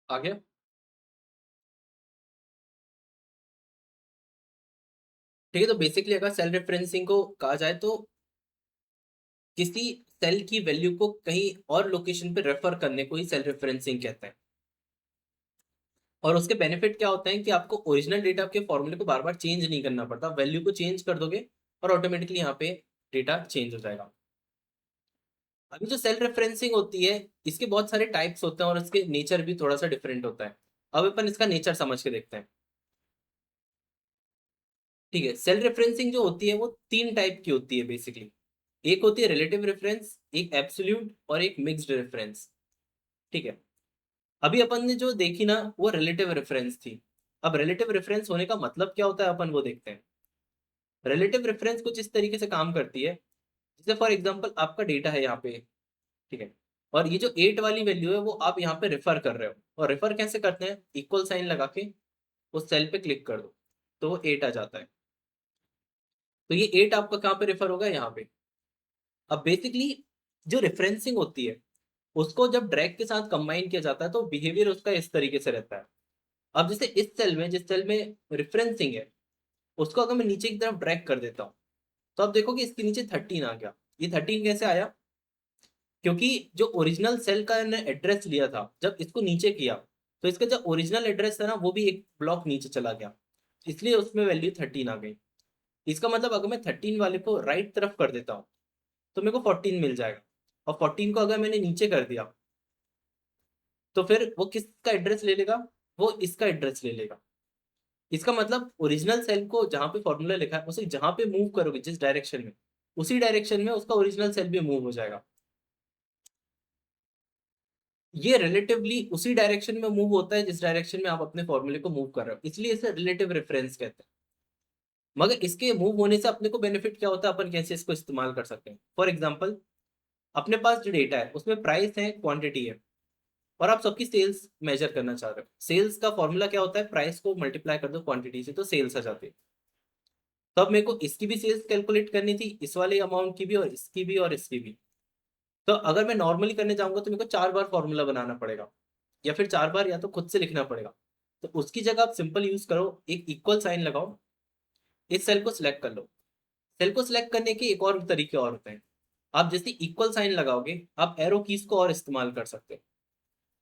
आ गया। ठीक है, तो बेसिकली अगर सेल रेफरेंसिंग को कहा जाए तो किसी सेल की वैल्यू को कहीं और लोकेशन पे रेफर करने को ही सेल रेफरेंसिंग कहते हैं। और उसके बेनिफिट क्या होते हैं कि आपको ओरिजिनल डेटा के फॉर्मूले को बार बार चेंज नहीं करना पड़ता, वैल्यू को चेंज कर दोगे और ऑटोमेटिकली यहाँ पे डेटा चेंज हो जाएगा। अभी जो सेल रेफरेंसिंग होती है इसके बहुत सारे टाइप्स होते हैं और इसके नेचर भी थोड़ा सा डिफरेंट होता है। अब अपन इसका नेचर समझ के देखते हैं। ठीक है, सेल रेफरेंसिंग जो होती है वो 3 टाइप की होती है बेसिकली। एक होती है रिलेटिव रेफरेंस, एक एब्सोल्यूट, और एक मिक्स्ड रेफरेंस। ठीक है, अभी अपन ने जो देखी ना वो रिलेटिव रेफरेंस थी। अब रिलेटिव रेफरेंस होने का मतलब क्या होता है अपन वो देखते हैं। रिलेटिव रेफरेंस कुछ इस तरीके से काम करती है, जैसे फॉर एग्जांपल आपका डेटा है यहाँ पे। ठीक है, और ये जो 8 वाली वैल्यू है वो आप यहाँ पे रेफर कर रहे हो, और रेफर कैसे करते हैं, इक्वल साइन लगा के उस सेल पे क्लिक कर दो तो वो 8 आ जाता है। तो ये 8 आपका कहाँ पे रेफर होगा, यहाँ पे। अब बेसिकली जो रेफरेंसिंग होती है उसको जब ड्रैग के साथ कंबाइन किया जाता है तो बिहेवियर उसका इस तरीके से रहता है। अब जैसे इस सेल में, जिस सेल में रेफरेंसिंग है, उसको अगर मैं नीचे की तरफ ड्रैग कर देता हूँ तो आप देखोगे इसके नीचे 13 आ गया। ये 13 कैसे आया, क्योंकि जो ओरिजिनल सेल का एड्रेस लिया था, जब इसको नीचे किया तो इसका जो ओरिजिनल एड्रेस था ना वो भी एक ब्लॉक नीचे चला गया, इसलिए उसमें वैल्यू 13 आ गई। इसका मतलब अगर मैं 13 वाले को राइट तरफ कर देता हूँ तो मेरे को 14 मिल जाएगा, और 14 को अगर मैंने नीचे कर दिया तो फिर वो किसका एड्रेस ले लेगा, वो इसका एड्रेस ले लेगा। इसका मतलब ओरिजिनल सेल को जहां पे फॉर्मूला लिखा है उसे जहां पे मूव करोगे जिस डायरेक्शन में, उसी डायरेक्शन में उसका ओरिजिनल सेल भी मूव हो जाएगा। ये रिलेटिवली उसी डायरेक्शन में मूव होता है जिस डायरेक्शन में आप अपने फॉर्मूले को मूव कर रहे हो, इसलिए इसे रिलेटिव रेफरेंस कहते हैं। मगर इसके मूव होने से अपने को बेनिफिट क्या होता है, अपन कैसे इसको इस्तेमाल कर सकते हैं। फॉर एग्जाम्पल, अपने पास जो डेटा है उसमें प्राइस है, क्वांटिटी है, और आप सबकी सेल्स मेजर करना चाह रहे हो। सेल्स का फॉर्मूला क्या होता है, प्राइस को मल्टीप्लाई कर दो क्वांटिटी से तो सेल्स आ जाती है। तो अब मेरे को इसकी भी सेल्स कैलकुलेट करनी थी, इस वाले अमाउंट की भी, और इसकी भी, और इसकी भी। तो अगर मैं नॉर्मली करने जाऊंगा तो मेरे को 4 बार फॉर्मूला बनाना पड़ेगा, या फिर 4 बार या तो खुद से लिखना पड़ेगा। तो उसकी जगह आप सिंपल यूज करो, एक इक्वल साइन लगाओ, इस सेल को सिलेक्ट कर लो। सेल को सिलेक्ट करने के एक और तरीके और होते हैं। आप जैसे इक्वल साइन लगाओगे आप एरो कीज को और इस्तेमाल कर सकते हैं,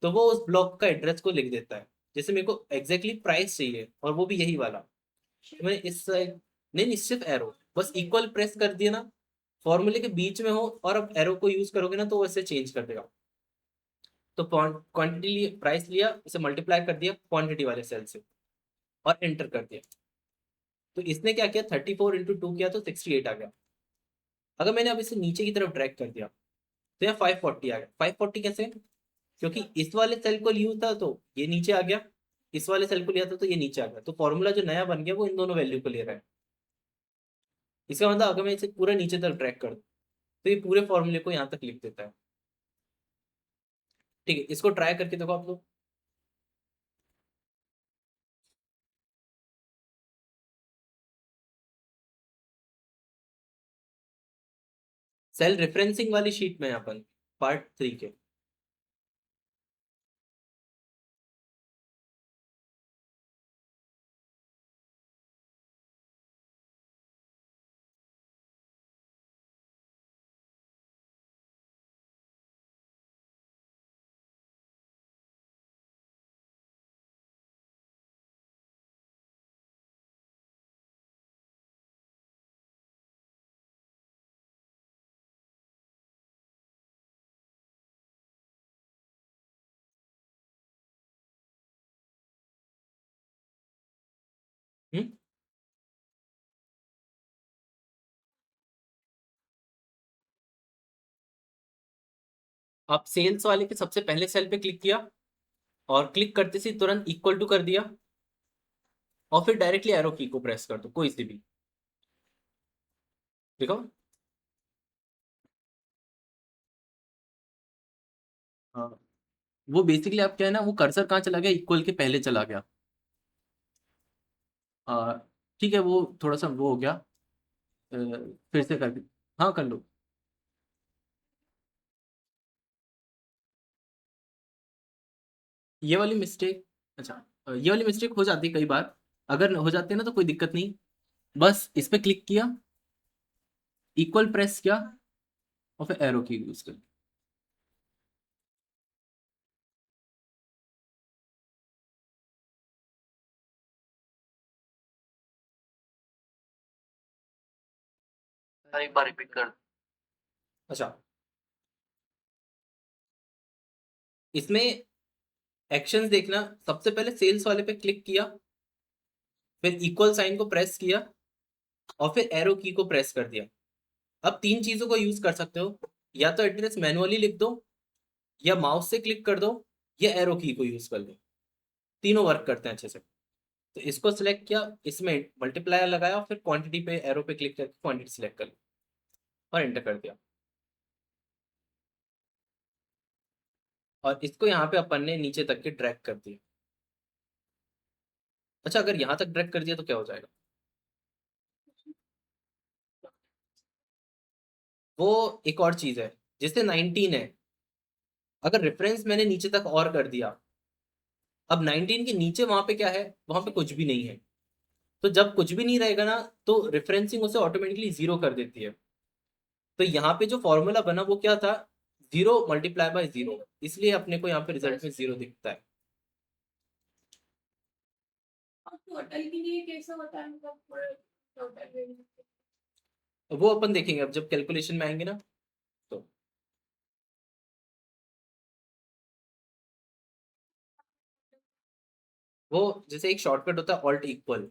तो वो उस ब्लॉक का एड्रेस को लिख देता है। जैसे मेरे को एग्जैक्टली प्राइस चाहिए और वो भी यही वाला, तो मैंने इस साइड, नहीं सिर्फ एरो, बस इक्वल प्रेस कर दिया ना, फॉर्मूले के बीच में हो और अब एरो को यूज करोगे ना तो वो ऐसे चेंज कर देगा। तो क्वांटिटी प्राइस लिया, इसे मल्टीप्लाई कर दिया क्वांटिटी वाले सेल से और एंटर कर दिया। तो इसने क्या किया, 34 इंटू 2 किया तो 68 आ गया। अगर मैंने अब इसे नीचे की तरफ ड्रैग कर दिया तो यहाँ 540 आ गया। 540 कैसे, क्योंकि इस वाले सेल को लिया था तो ये नीचे आ गया, इस वाले सेल को लिया था तो ये नीचे आ गया। तो फॉर्मूला जो नया बन गया वो इन दोनों वैल्यू को ले रहा है। इसका मतलब अगर मैं इसे पूरा नीचे तक ड्रैग कर दूं तो ये पूरे फॉर्मूले को यहाँ तक लिख देता है। ठीक है, इसको ट्राई करके देखो आप लोग। सेल रेफरेंसिंग वाली शीट में अपन पार्ट 3 के हम्म आप सेल्स वाले के सबसे पहले सेल पे क्लिक किया और क्लिक करते से तुरंत इक्वल टू कर दिया, और फिर डायरेक्टली एरो की को प्रेस कर दो कोई सी भी। देखो, हाँ, वो बेसिकली आप क्या है ना, वो कर्सर कहाँ चला गया, इक्वल के पहले चला गया। आ, ठीक है, वो थोड़ा सा वो हो गया। फिर से कर दी, हाँ कर लो। ये वाली मिस्टेक, अच्छा, ये वाली मिस्टेक हो जाती है कई बार। अगर हो जाती है ना तो कोई दिक्कत नहीं, बस इस पे क्लिक किया, इक्वल प्रेस किया, और फिर एरो की यूज कर। एक बार रिपीट कर। अच्छा, इसमें एक्शंस देखना, सबसे पहले सेल्स वाले पे क्लिक किया, फिर इक्वल साइन को प्रेस किया, और फिर एरो की को प्रेस कर दिया। अब 3 चीजों को यूज कर सकते हो, या तो एड्रेस मैनुअली लिख दो, या माउस से क्लिक कर दो, या एरो की को यूज कर लो। तीनों वर्क करते हैं अच्छे से। तो इसको सिलेक्ट किया, इसमें मल्टीप्लायर लगाया, फिर क्वांटिटी पे एरो पे क्लिक करके क्वांटिटी सिलेक्ट कर ली और एंटर कर दिया। और इसको यहाँ पे अपन ने नीचे तक के ड्रैग कर दिया। अच्छा, अगर यहाँ तक ड्रैग कर दिया तो क्या हो जाएगा, वो एक और चीज है। जैसे 19 है, अगर रेफरेंस मैंने नीचे तक और कर दिया, अब 19 के नीचे वहां पे क्या है, वहां पे कुछ भी नहीं है। तो जब कुछ भी नहीं रहेगा ना तो रेफरेंसिंग उसे ऑटोमेटिकली 0 कर देती है। तो यहाँ पे जो फॉर्मूला बना वो क्या था, 0 मल्टीप्लाई बाय 0, इसलिए अपने को यहाँ पे रिजल्ट में 0 दिखता है। और टोटल के लिए कैसा होता है, मतलब टोटल वो अपन देखेंगे अब जब कैलकुलेशन में आएंगे ना। तो वो जैसे एक शॉर्टकट होता है ऑल्ट इक्वल,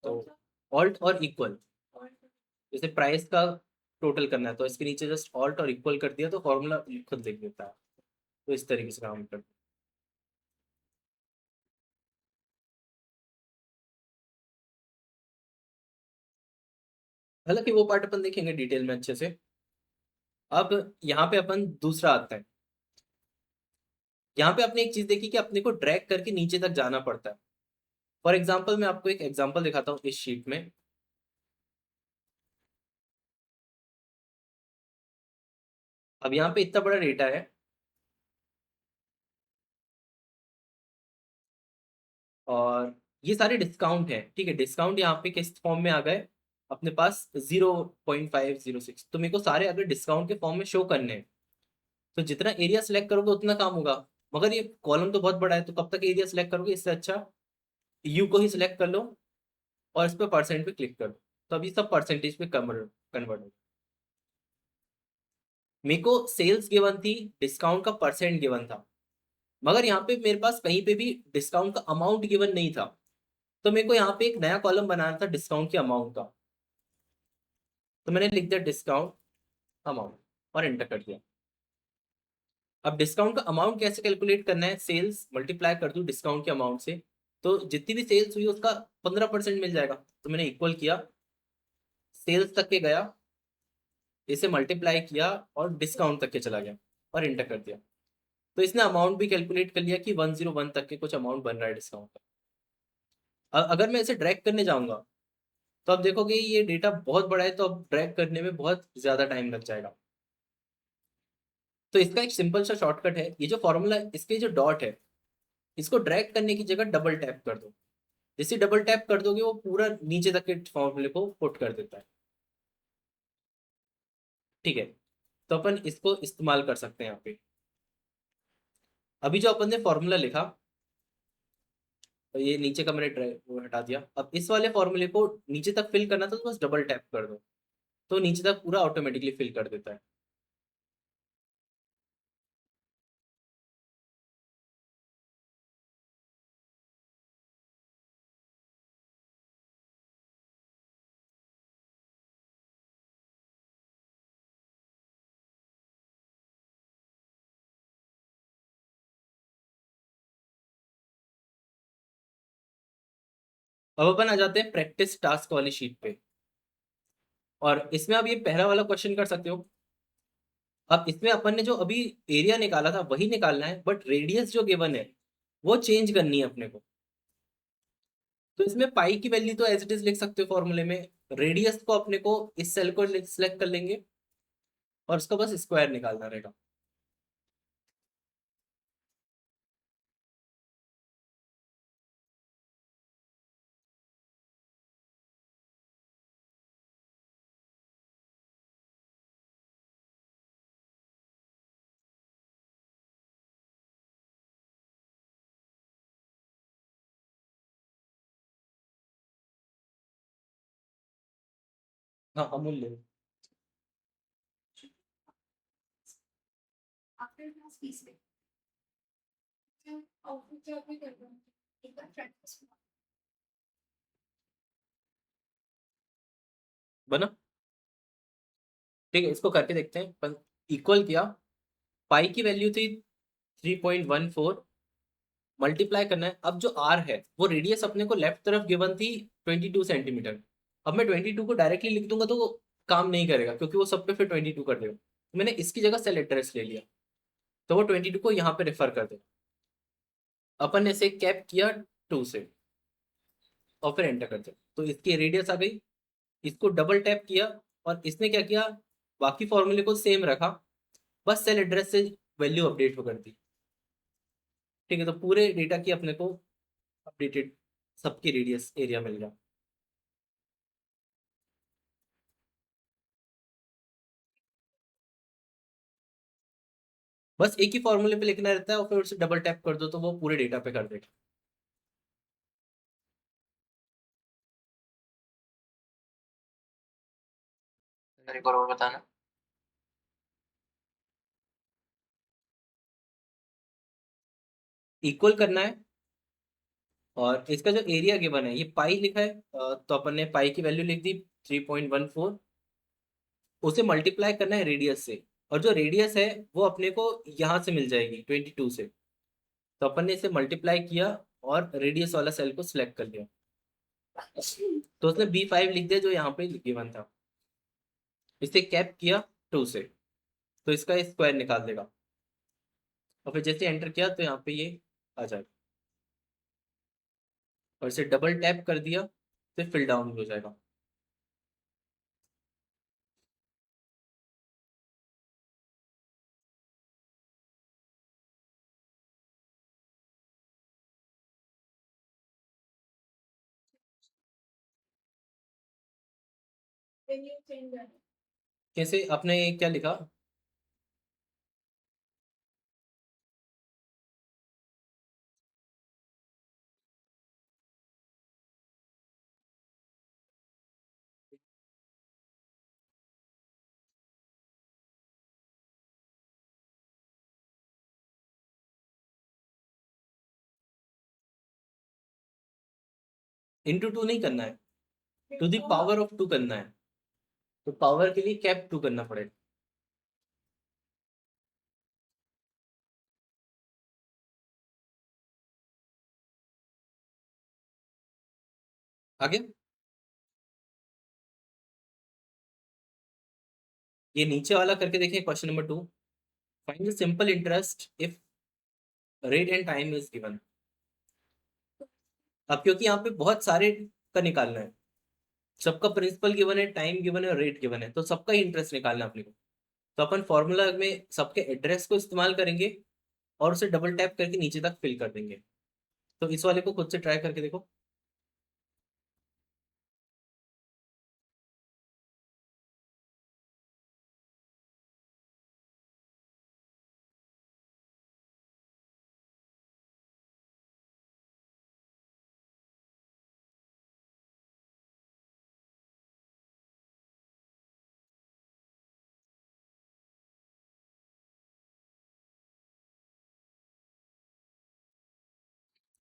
तो ऑल्ट और इक्वल, जैसे प्राइस का टोटल करना है तो इसके नीचे जस्ट ऑल्ट और इक्वल कर दिया तो फॉर्मूला खुद लिख देता है। तो इस तरीके से काम करते हैं। हालांकि वो पार्ट अपन देखेंगे डिटेल में अच्छे से। अब यहाँ पे अपन दूसरा आता है। यहाँ पे आपने एक चीज देखी कि अपने को ड्रैग करके नीचे तक जाना पड़ता है। फॉर एग्जाम्पल मैं आपको एक एग्जाम्पल दिखाता हूँ इस शीट में। अब यहाँ पे इतना बड़ा डेटा है और ये सारे डिस्काउंट है, ठीक है। डिस्काउंट यहाँ पे किस फॉर्म में आ गए अपने पास 0.506। तो मेरे को सारे अगर डिस्काउंट के फॉर्म में शो करने हैं तो जितना एरिया सेलेक्ट करोगे उतना काम होगा। मगर ये कॉलम तो बहुत बड़ा है तो कब तक एरिया सेलेक्ट करोगे, इससे अच्छा यू को ही सिलेक्ट कर लो और इस पर परसेंट पे क्लिक कर दो, तो अभी सब परसेंटेज पे कन्वर्ट हो। मेरे को सेल्स गिवन थी, डिस्काउंट का परसेंट गिवन था, मगर यहाँ पे मेरे पास कहीं पे भी डिस्काउंट का अमाउंट गिवन नहीं था। तो मेरे को यहाँ पे एक नया कॉलम बनाना था डिस्काउंट के अमाउंट का। तो मैंने लिख दिया डिस्काउंट अमाउंट और एंटर कर दिया। अब डिस्काउंट का अमाउंट कैसे कैलकुलेट करना है, सेल्स मल्टीप्लाई कर दूं डिस्काउंट के अमाउंट से, तो जितनी भी सेल्स हुई उसका 15% मिल जाएगा। तो मैंने इक्वल किया, सेल्स तक के गया, इसे मल्टीप्लाई किया और डिस्काउंट तक के चला गया और एंटर कर दिया। तो इसने अमाउंट भी कैलकुलेट कर लिया कि 101 तक के कुछ अमाउंट बन रहा है डिस्काउंट का। अगर मैं इसे ड्रैग करने जाऊंगा तो अब देखोगे ये डेटा बहुत बड़ा है, तो अब ड्रैग करने में बहुत ज्यादा टाइम लग जाएगा। तो इसका एक सिंपल सा शॉर्टकट है, ये जो फॉर्मूला इसके जो डॉट है इसको ड्रैग करने की जगह डबल टैप कर दो। जैसे डबल टैप कर दोगे वो पूरा नीचे तक के फॉर्मूले को पुट कर देता है, ठीक है। तो अपन इसको इस्तेमाल कर सकते हैं यहाँ पे। अभी जो अपन ने फॉर्मूला लिखा तो ये नीचे का मैंने वो हटा दिया। अब इस वाले फॉर्मूले को नीचे तक फिल करना था तो बस डबल टैप कर दो, तो नीचे तक पूरा ऑटोमेटिकली फिल कर देता है। अब अपन आ जाते हैं प्रैक्टिस टास्क वाली शीट पे, और इसमें अब ये पहला वाला क्वेश्चन कर सकते हो। अब इसमें अपन ने जो अभी एरिया निकाला था वही निकालना है, बट रेडियस जो गिवन है वो चेंज करनी है अपने को। तो इसमें पाई की वैल्यू तो एज इट इज लिख सकते हो फॉर्मूले में, रेडियस को अपने को इस सेल को सिलेक्ट कर लेंगे और उसका बस स्क्वायर निकालना रहेगा। हाँ अमूल्य। आफ्टर क्लास फीस पे ऑफिस जॉब भी कर रहा हूँ, एक बार प्रैक्टिस बना, ठीक है। इसको करके देखते हैं। पर इक्वल किया, पाई की वैल्यू थी 3.14, मल्टीप्लाई करना है। अब जो आर है वो रेडियस अपने को लेफ्ट तरफ गिवन थी 22 सेंटीमीटर। अब मैं 22 को डायरेक्टली लिख दूंगा तो वो काम नहीं करेगा क्योंकि वो सब पे फिर 22 कर देगा। तो मैंने इसकी जगह सेल एड्रेस ले लिया तो वो 22 को यहाँ पे रेफर कर देगा। अपन ने इसे कैप किया 2 से और फिर एंटर कर दिया तो इसकी रेडियस आ गई। इसको डबल टैप किया और इसने क्या किया, बाकी फॉर्मूले को सेम रखा, बस सेल एड्रेस से वैल्यू अपडेट हो कर दी, ठीक है। तो पूरे डेटा की अपने को अपडेटेड सबकी रेडियस एरिया मिल गया। बस एक ही फॉर्मूले पे लिखना रहता है और फिर उसे डबल टैप कर दो तो वो पूरे डेटा पे कर देगा। एक और बताना। इक्वल करना है और इसका जो एरिया गिवन है ये पाई लिखा है, तो अपन ने पाई की वैल्यू लिख दी 3.14। उसे मल्टीप्लाई करना है रेडियस से, और जो रेडियस है वो अपने को यहाँ से मिल जाएगी 22 से। तो अपन ने इसे मल्टीप्लाई किया और रेडियस वाला सेल को सिलेक्ट कर लिया, तो उसने B5 लिख दिया जो यहाँ पे गिवन था। इसे कैप किया 2 से, तो इसका स्क्वायर निकाल देगा, और फिर जैसे एंटर किया तो यहाँ पे ये आ जाएगा, और इसे डबल टैप कर दिया तो फिल डाउन हो जाएगा। वैल्यू चेंज है। कैसे आपने क्या लिखा? इंटू 2 नहीं करना है, टू दी पावर ऑफ 2 करना है, तो पावर के लिए कैप 2 करना पड़ेगा। आगे ये नीचे वाला करके देखें, question number 2। Find the simple interest if rate and time is given. अब क्योंकि यहाँ पे बहुत सारे का निकालना है, सबका प्रिंसिपल गिवन है, टाइम गिवन है और रेट गिवन है, तो सबका ही इंटरेस्ट निकालना है अपने को। तो अपन फॉर्मूला में सबके एड्रेस को इस्तेमाल करेंगे और उसे डबल टैप करके नीचे तक फिल कर देंगे। तो इस वाले को खुद से ट्राई करके देखो।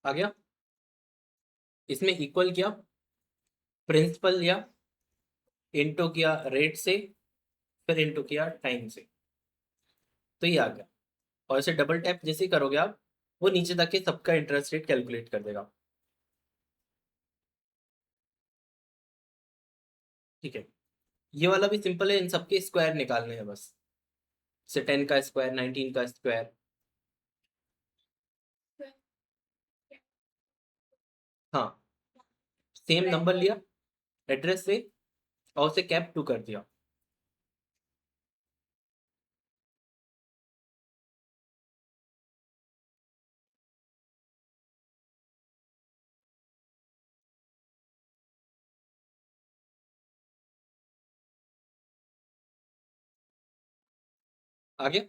आ गया? इसमें इक्वल किया, प्रिंसिपल लिया, इंटू किया रेट से, फिर इंटू किया टाइम से, तो ये आ गया। और इसे डबल टैप जैसे ही करोगे आप, वो नीचे तक के सबका इंटरेस्ट रेट कैलकुलेट कर देगा। ठीक है, ये वाला भी सिंपल है, इन सबके स्क्वायर निकालने हैं बस। से 10 का स्क्वायर, 19 का स्क्वायर। हाँ, सेम नंबर लिया एड्रेस से और उसे कैप 2 कर दिया। आगे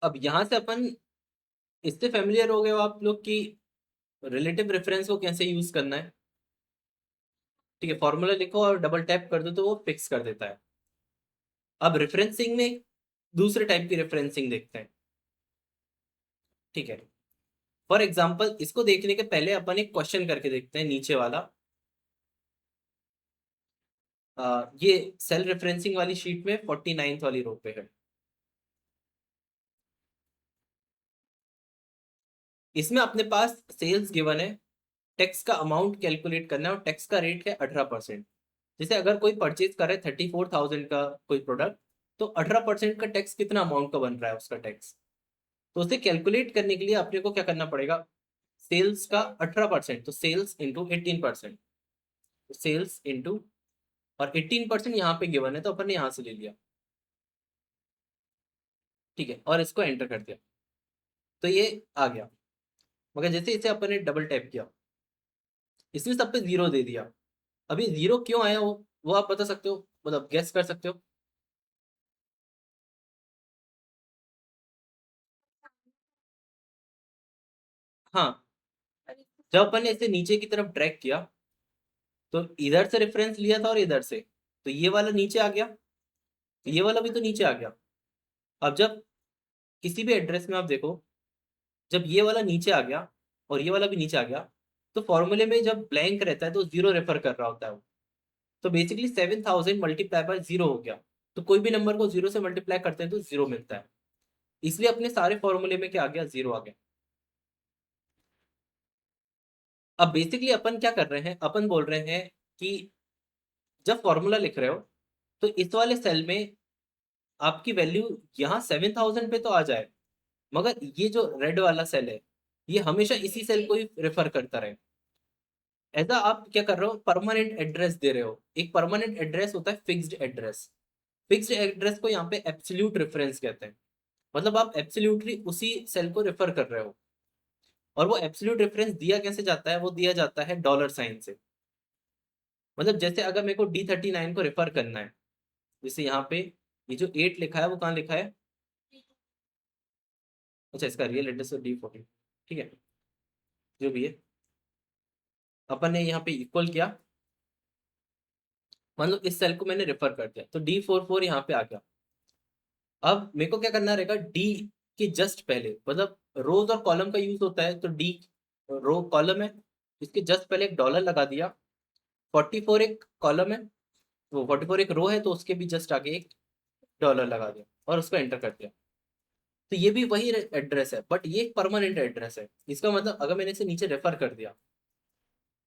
अब यहाँ से अपन इससे फेमिलियर हो गए हो आप लोग की रिलेटिव रेफरेंस को कैसे यूज करना है। ठीक है, फॉर्मूला लिखो और डबल टैप कर दो तो वो फिक्स कर देता है। अब रेफरेंसिंग में दूसरे टाइप की रेफरेंसिंग देखते हैं। ठीक है, फॉर एग्जाम्पल इसको देखने के पहले अपन एक क्वेश्चन करके देखते हैं नीचे वाला। ये सेल रेफरेंसिंग वाली शीट में 49th वाली रो पे है। इसमें अपने पास सेल्स गिवन है, टैक्स का अमाउंट कैलकुलेट करना है और टैक्स का रेट है 18%। जैसे अगर कोई परचेज करे 34,000 का कोई प्रोडक्ट, तो 18% का टैक्स कितना अमाउंट का बन रहा है उसका टैक्स। तो उसे कैलकुलेट करने के लिए अपने को क्या करना पड़ेगा, सेल्स का 18%, तो सेल्स इंटू 18%, सेल्स इंटू, और 18% यहाँ पे गिवन है तो अपन ने यहाँ से ले लिया। ठीक है, और इसको एंटर कर दिया तो ये आ गया। मगर जैसे इसे अपन ने डबल टैप किया इसने सब पे 0 दे दिया। अभी 0 क्यों आया वो आप बता सकते हो, मतलब गेस कर सकते हो? हाँ, जब अपन ने इसे नीचे की तरफ ड्रैग किया तो इधर से रेफरेंस लिया था और इधर से, तो ये वाला नीचे आ गया, तो ये वाला भी तो नीचे आ गया। अब जब किसी भी एड्रेस में आप देखो, जब ये वाला नीचे आ गया और ये वाला भी नीचे आ गया, तो फॉर्मूले में जब ब्लैंक रहता है तो 0 रेफर कर रहा होता है वो। तो बेसिकली 7000 मल्टीप्लाई बाय 0 हो गया। तो कोई भी नंबर को 0 से मल्टीप्लाई करते हैं तो 0 मिलता है, इसलिए अपने सारे फॉर्मूले में क्या आ गया, 0 आ गया। अब बेसिकली अपन क्या कर रहे हैं, अपन बोल रहे हैं कि जब फॉर्मूला लिख रहे हो तो इस वाले सेल में आपकी वैल्यू यहाँ 7000 पे तो आ जाए, मगर ये जो रेड वाला सेल है ये हमेशा इसी सेल को ही रेफर करता रहे। ऐसा आप क्या कर रहे हो, परमानेंट एड्रेस दे रहे हो। एक परमानेंट एड्रेस होता है फिक्स्ड एड्रेस। फिक्स्ड एड्रेस को यहाँ पे एब्सोल्यूट रेफरेंस कहते हैं, मतलब आप एब्सोल्युटली उसी सेल को रेफर कर रहे हो। और वो एब्सोल्यूट रेफरेंस दिया कैसे जाता है, वो दिया जाता है डॉलर साइन से। मतलब जैसे अगर मेरे को D39 को रेफर करना है, जैसे यहाँ पे ये जो 8 लिखा है वो कहाँ लिखा है, अच्छा इसका रियल एड्रेस तो D14, ठीक है जो भी है। अपन ने यहाँ पे इक्वल किया, मतलब इस सेल को मैंने रेफर कर दिया तो D44 यहाँ पे आ गया। अब मेरे को क्या करना रहेगा, डी के जस्ट पहले, मतलब रोज और कॉलम का यूज होता है तो डी रो कॉलम है, इसके जस्ट पहले एक डॉलर लगा दिया। 44 एक कॉलम है, वो 44 एक रो है तो उसके भी जस्ट आगे एक डॉलर लगा दिया और उसको एंटर कर दिया। तो ये भी वही एड्रेस है, बट ये एक परमानेंट एड्रेस है। इसका मतलब अगर मैंने इसे नीचे रेफर कर दिया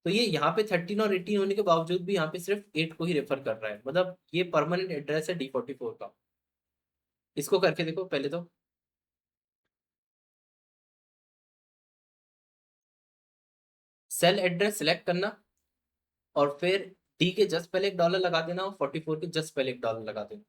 तो ये यहाँ पे 13 और 18 होने के बावजूद भी यहाँ पे सिर्फ 8 को ही रेफर कर रहा है, मतलब ये परमानेंट एड्रेस है D44 का। इसको करके देखो पहले तो, सेल एड्रेस सिलेक्ट करना और फिर डी के जस्ट पहले एक डॉलर लगा देना और 44 के जस्ट पहले एक डॉलर लगा देना।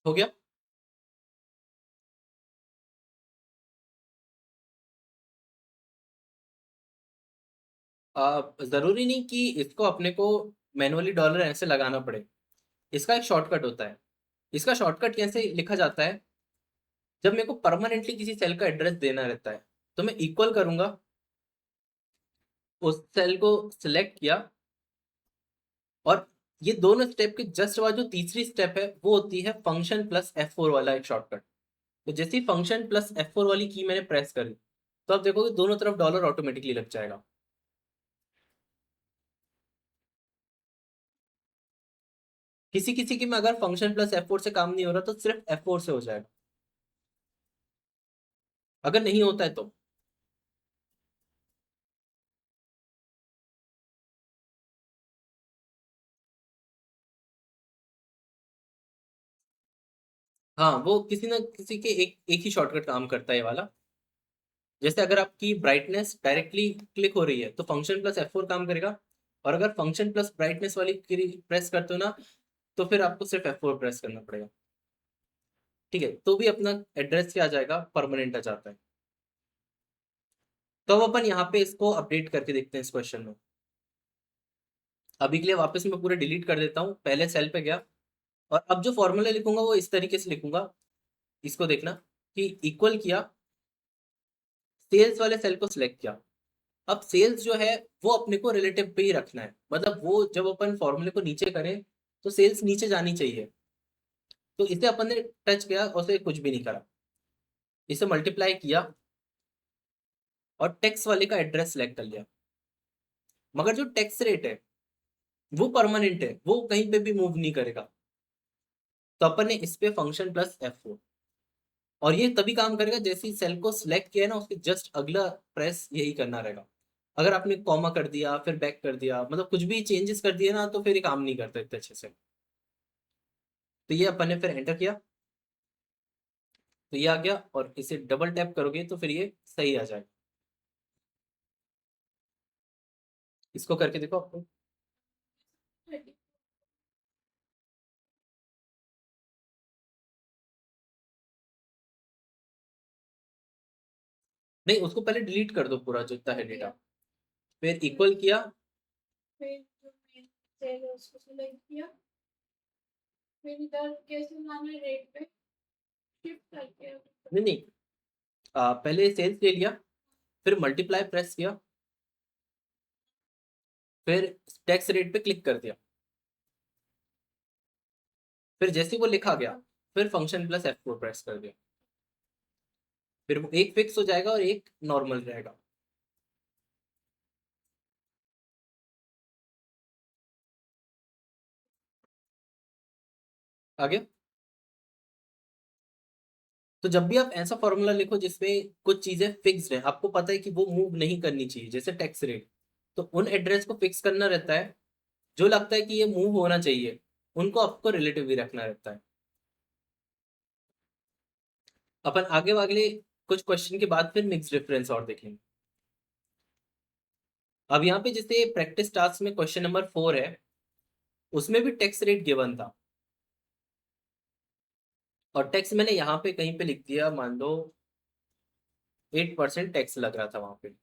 हो गया। जरूरी नहीं कि इसको अपने को मैनुअली डॉलर ऐसे लगाना पड़े, इसका एक शॉर्टकट होता है। इसका शॉर्टकट कैसे लिखा जाता है, जब मेरे को परमानेंटली किसी सेल का एड्रेस देना रहता है तो मैं इक्वल करूंगा, उस सेल को सिलेक्ट किया और ये दोनों स्टेप के जस्ट बाद जो तीसरी स्टेप है वो होती है फंक्शन प्लस F4 वाला एक शॉर्टकट। तो जैसे ही फंक्शन प्लस F4 वाली की मैंने प्रेस करी तो आप देखोगे दोनों तरफ डॉलर ऑटोमेटिकली लग जाएगा। किसी किसी की में अगर फंक्शन प्लस F4 से काम नहीं हो रहा तो सिर्फ F4 से हो जाएगा, अगर नहीं होता है तो। हाँ वो किसी ना किसी के एक ही शॉर्टकट काम करता है ये वाला। जैसे अगर आपकी ब्राइटनेस डायरेक्टली क्लिक हो रही है तो फंक्शन प्लस F4 काम करेगा, और अगर फंक्शन प्लस ब्राइटनेस वाली प्रेस करते हो ना तो फिर आपको सिर्फ F4 प्रेस करना पड़ेगा, ठीक है। तो भी अपना एड्रेस क्या आ जाएगा, परमानेंट आ जाता है। तो अब अपन यहाँ पे इसको अपडेट करके देखते हैं इस क्वेश्चन में। अभी के लिए वापस मैं पूरे डिलीट कर देता हूँ, पहले सेल पे गया और अब जो फॉर्मूला लिखूंगा वो इस तरीके से लिखूंगा। इसको देखना कि इक्वल किया, सेल्स वाले सेल को सिलेक्ट किया। अब सेल्स जो है वो अपने को रिलेटिव पे ही रखना है, मतलब वो जब अपन फॉर्मूले को नीचे करें तो सेल्स नीचे जानी चाहिए। तो इसे अपन ने टच किया और उसे कुछ भी नहीं करा, इसे मल्टीप्लाई किया और टैक्स वाले का एड्रेस सेलेक्ट कर लिया। मगर जो टैक्स रेट है वो परमानेंट है, वो कहीं पे भी मूव नहीं करेगा। तो अपन ने इस पे फंक्शन प्लस F4, और ये तभी काम करेगा जैसे ही सेल को सिलेक्ट किया है ना उसके जस्ट अगला प्रेस यही करना रहेगा। अगर आपने कॉमा कर दिया फिर बैक कर दिया, मतलब कुछ भी चेंजेस कर दिए ना तो फिर ये काम नहीं करता इतने अच्छे से। तो ये अपन ने फिर एंटर किया, तो ये आ गया, और इसे डबल टैप करोगे तो फिर ये सही आ जाएगा। इसको करके देखो आपको। नहीं, उसको पहले डिलीट कर दो पूरा जितना है डेटा, फिर इक्वल किया, फिर जो मेन सेल है उसको सिलेक्ट किया, फिर इधर कैसे लाना है रेट पे शिफ्ट करके नहीं नहीं, पहले सेल्स ले लिया, फिर मल्टीप्लाई प्रेस किया, फिर टैक्स रेट पे क्लिक कर दिया, फिर जैसे ही वो लिखा गया फिर फंक्शन प्लस F4 प्रेस कर दिया, फिर वो एक फिक्स हो जाएगा और एक नॉर्मल रहेगा। आगे, तो जब भी आप ऐसा फॉर्मूला लिखो जिसमें कुछ चीजें फिक्स्ड है, आपको पता है कि वो मूव नहीं करनी चाहिए, जैसे टैक्स रेट, तो उन एड्रेस को फिक्स करना रहता है, जो लगता है कि ये मूव होना चाहिए उनको आपको रिलेटिव भी रखना रहता है। अपन आगे वाले कुछ क्वेश्चन के बाद फिर मिक्स डिफरेंस और देखेंगे। अब यहाँ पे जैसे प्रैक्टिस टास्क में क्वेश्चन नंबर 4 है, उसमें भी टैक्स रेट गिवन था, और टैक्स मैंने यहाँ पे कहीं पे लिख दिया, मान लो 8% टैक्स लग रहा था वहां पे।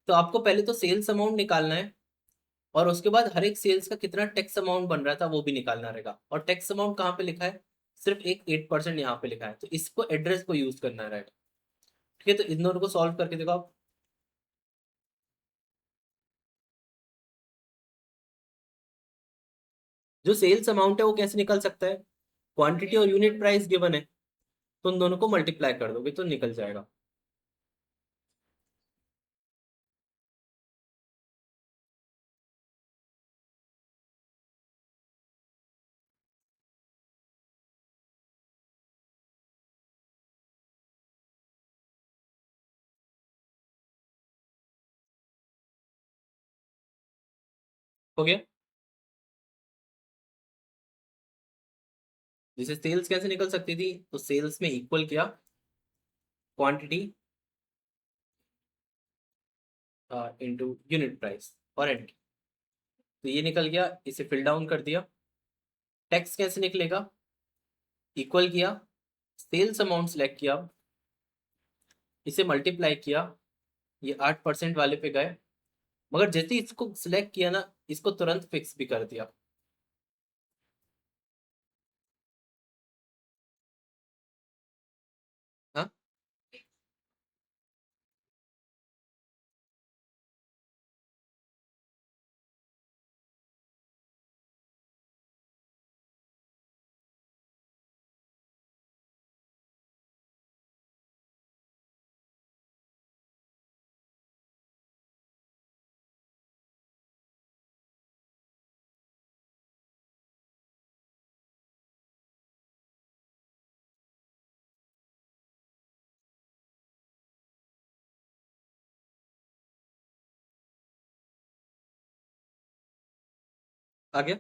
तो आपको पहले तो सेल्स अमाउंट निकालना है, और उसके बाद हर एक सेल्स का कितना टैक्स अमाउंट बन रहा था वो भी निकालना रहेगा, और टैक्स अमाउंट कहाँ पे लिखा है, सिर्फ एक 8% यहाँ पे लिखा है, तो इसको एड्रेस को यूज करना रहेगा। ठीक है, तो इन दोनों को सॉल्व करके देखो आप। जो सेल्स अमाउंट है वो कैसे निकल सकता है, क्वांटिटी और यूनिट प्राइस गिवन है, तो उन दोनों को मल्टीप्लाई कर दोगे तो निकल जाएगा। हो गया। जैसे सेल्स कैसे निकल सकती थी, तो सेल्स में इक्वल किया क्वांटिटी इनटू यूनिट प्राइस और एंटर, तो ये निकल गया, इसे फिल डाउन कर दिया। टैक्स कैसे निकलेगा, इक्वल किया, सेल्स अमाउंट सेलेक्ट किया, इसे मल्टीप्लाई किया, ये 8% वाले पे गए, मगर जैसे ही इसको सिलेक्ट किया ना, इसको तुरंत फिक्स भी कर दिया। हाँ, आ गया।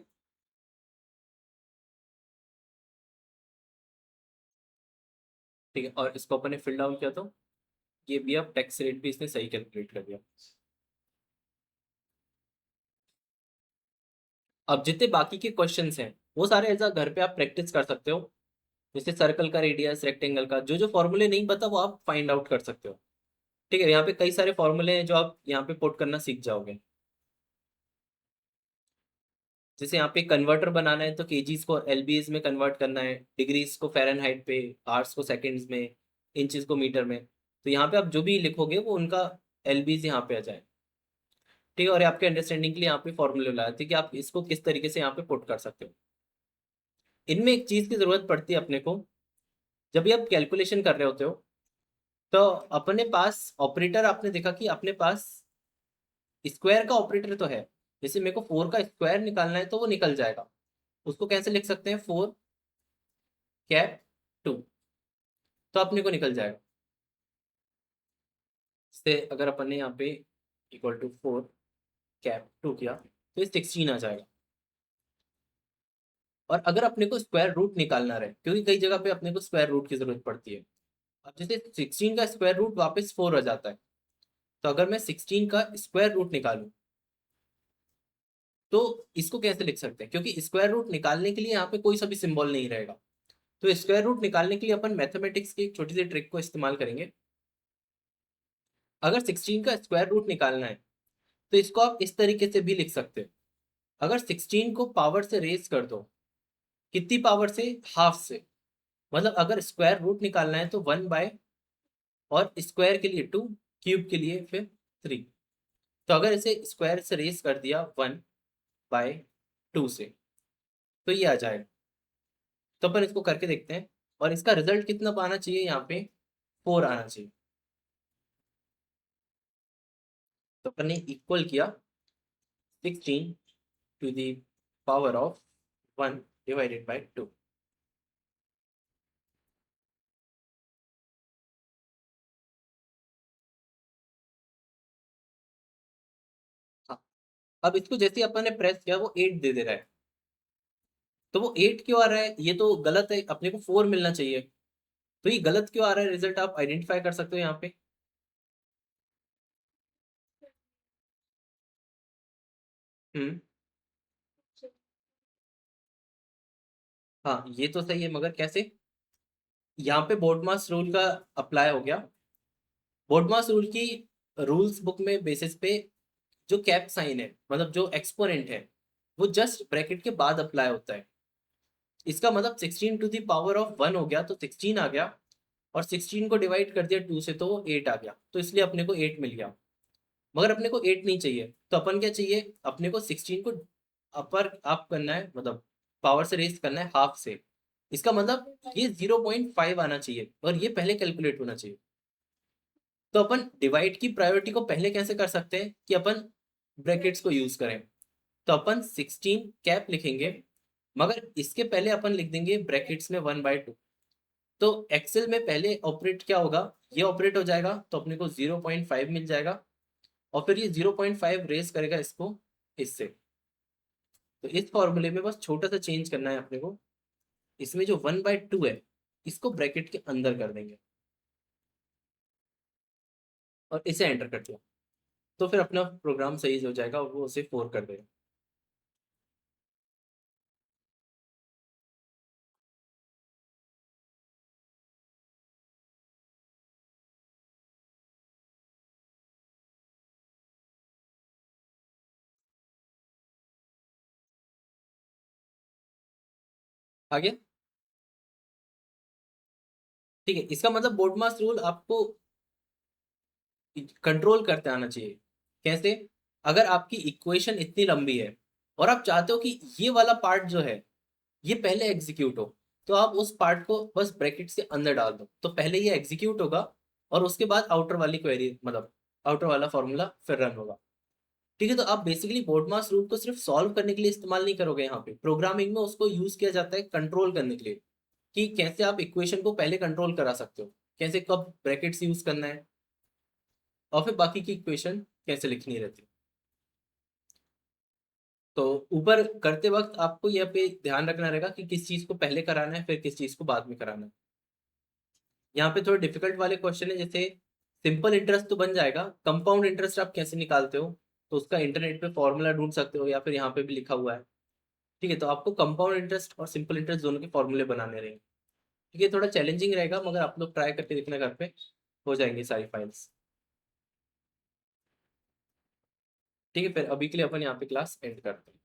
ठीक है, और इसको अपन ने फिल डाउन किया, तो ये भी अब टैक्स रेट भी इसने सही कैलकुलेट कर दिया। अब जितने बाकी के क्वेश्चंस हैं वो सारे ऐसा घर पे आप प्रैक्टिस कर सकते हो, जैसे सर्कल का रेडियस, रेक्टेंगल का, जो जो फॉर्मूले नहीं पता वो आप फाइंड आउट कर सकते हो। ठीक है, यहाँ पे कई सारे फॉर्मूले हैं जो आप यहाँ पे पुट करना सीख जाओगे। जैसे यहाँ पे कन्वर्टर बनाना है तो केजीज को एलबीएस में कन्वर्ट करना है, डिग्रीज को फ़ारेनहाइट पे, आवर्स को सेकंड्स में, इंचेस को मीटर में, तो यहाँ पे आप जो भी लिखोगे वो उनका एलबीएस यहाँ पे आ जाए। ठीक है, और आपके अंडरस्टैंडिंग के लिए यहाँ पे फॉर्मूले लाए थे कि आप इसको किस तरीके से यहाँ पे पुट कर सकते हो। इनमें एक चीज की जरूरत पड़ती है अपने को, जब भी आप कैलकुलेशन कर रहे होते हो, तो अपने पास ऑपरेटर, आपने देखा कि अपने पास स्क्वायर का ऑपरेटर तो है, जैसे मेरे को 4 का स्क्वायर निकालना है तो वो निकल जाएगा, उसको कैसे लिख सकते हैं, 4 कैप 2, तो अपने को निकल जाएगा। इससे अगर अपन ने यहाँ पे इक्वल टू 4 कैप 2 किया तो ये 16 आ जाएगा। और अगर अपने को स्क्वायर रूट निकालना रहे, क्योंकि कई जगह पे अपने को स्क्वायर रूट की जरूरत पड़ती है। अब जैसे 16 का स्क्वायर रूट वापस 4 आ जाता है, तो अगर मैं 16 का स्क्वायर रूट निकालूं तो इसको कैसे लिख सकते हैं, क्योंकि स्क्वायर रूट निकालने के लिए यहाँ पे कोई सा भी सिंबल नहीं रहेगा। तो स्क्वायर रूट निकालने के लिए अपन मैथमेटिक्स की एक छोटी सी ट्रिक को इस्तेमाल करेंगे। अगर 16 का स्क्वायर रूट निकालना है तो इसको आप इस तरीके से भी लिख सकते हैं। अगर 16 को पावर से रेज कर दो, कितनी पावर से, हाफ से, मतलब अगर स्क्वायर रूट निकालना है तो 1 बाय, और स्क्वायर के लिए 2, क्यूब के लिए फिर 3। तो अगर इसे स्क्वायर से रेज कर दिया 1/2 से, तो ये आ जाएगा। तो अपन इसको करके देखते हैं, और इसका रिजल्ट कितना आना चाहिए, यहाँ पे 4 आना चाहिए। तो अपन ने इक्वल किया 16 to the power of 1 divided by 2। हाँ, अब इसको जैसे अपन ने प्रेस किया वो 8 दे दे रहा है। तो वो 8 क्यों आ रहा है, ये तो गलत है, अपने को 4 मिलना चाहिए। तो ये गलत क्यों आ रहा है रिजल्ट, आप आइडेंटिफाई कर सकते हो यहाँ पे। हम्म, हाँ ये तो सही है, मगर कैसे। यहाँ पे बोर्डमास रूल का अप्लाई हो गया। बोर्डमास रूल की रूल्स बुक में बेसिस पे जो कैप साइन है, मतलब जो एक्सपोनेंट है, वो जस्ट ब्रैकेट के बाद अप्लाई होता है। इसका मतलब 16 टू दी पावर ऑफ 1 हो गया तो 16 आ गया, और 16 को डिवाइड कर दिया 2 से तो 8 आ गया, तो इसलिए अपने को 8 मिल गया। मगर अपने को 8 नहीं चाहिए, तो अपन क्या चाहिए, अपने को 16 को अपर अप करना है, मतलब पावर से रेज करना है हाफ से। इसका मतलब ये 0.5 आना चाहिए, और ये पहले कैलकुलेट होना चाहिए। तो अपन डिवाइड की प्रायोरिटी को पहले कैसे कर सकते हैं कि अपन ब्रैकेट्स को यूज करें। तो अपन 16 कैप लिखेंगे, मगर इसके पहले अपन लिख देंगे ब्रैकेट्स में 1/2। तो एक्सेल में पहले ऑपरेट क्या होगा, ये ऑपरेट हो जाएगा, तो अपने को 0.5 मिल जाएगा, और फिर ये 0.5 रेस करेगा इसको इससे। तो इस फॉर्मूले में बस छोटा सा चेंज करना है अपने को, इसमें जो 1/2 है इसको ब्रैकेट के अंदर कर देंगे, और इसे एंटर कर दिया, तो फिर अपना प्रोग्राम सही हो जाएगा और वो उसे 4 कर देगा। आगे ठीक है, इसका मतलब बोर्डमास रूल आपको कंट्रोल करते आना चाहिए। कैसे, अगर आपकी इक्वेशन इतनी लंबी है और आप चाहते हो कि ये वाला पार्ट जो है ये पहले एग्जीक्यूट हो, तो आप उस पार्ट को बस ब्रैकेट के अंदर डाल दो, तो पहले ये एग्जीक्यूट होगा, और उसके बाद आउटर वाली क्वेरी, मतलब आउटर वाला फॉर्मूला फिर रन होगा। ठीक है, तो आप बेसिकली बोर्डमास रूल को सिर्फ सॉल्व करने के लिए इस्तेमाल नहीं करोगे, यहाँ पे प्रोग्रामिंग में उसको यूज किया जाता है कंट्रोल करने के लिए, कि कैसे आप इक्वेशन को पहले कंट्रोल करा सकते हो, कैसे कब ब्रैकेट्स यूज करना है, और फिर बाकी की इक्वेशन कैसे लिखनी रहती है। तो ऊपर करते वक्त आपको यह पे ध्यान रखना रहेगा कि किस चीज को पहले कराना है फिर किस चीज को बाद में कराना है। यहाँ पे थोड़े डिफिकल्ट वाले क्वेश्चन है, जैसे सिंपल इंटरेस्ट तो बन जाएगा, कंपाउंड इंटरेस्ट आप कैसे निकालते हो, तो उसका इंटरनेट पे फॉर्मूला ढूंढ सकते हो, या फिर यहाँ पे भी लिखा हुआ है। ठीक है, तो आपको कंपाउंड इंटरेस्ट और सिंपल इंटरेस्ट दोनों के फॉर्मूले बनाने रहेंगे। ठीक है, थोड़ा चैलेंजिंग रहेगा, मगर आप लोग ट्राई करके देखना घर पे, हो जाएंगी सारी फाइल्स। ठीक है, फिर अभी के लिए अपन यहाँ पे क्लास एंड करते हैं।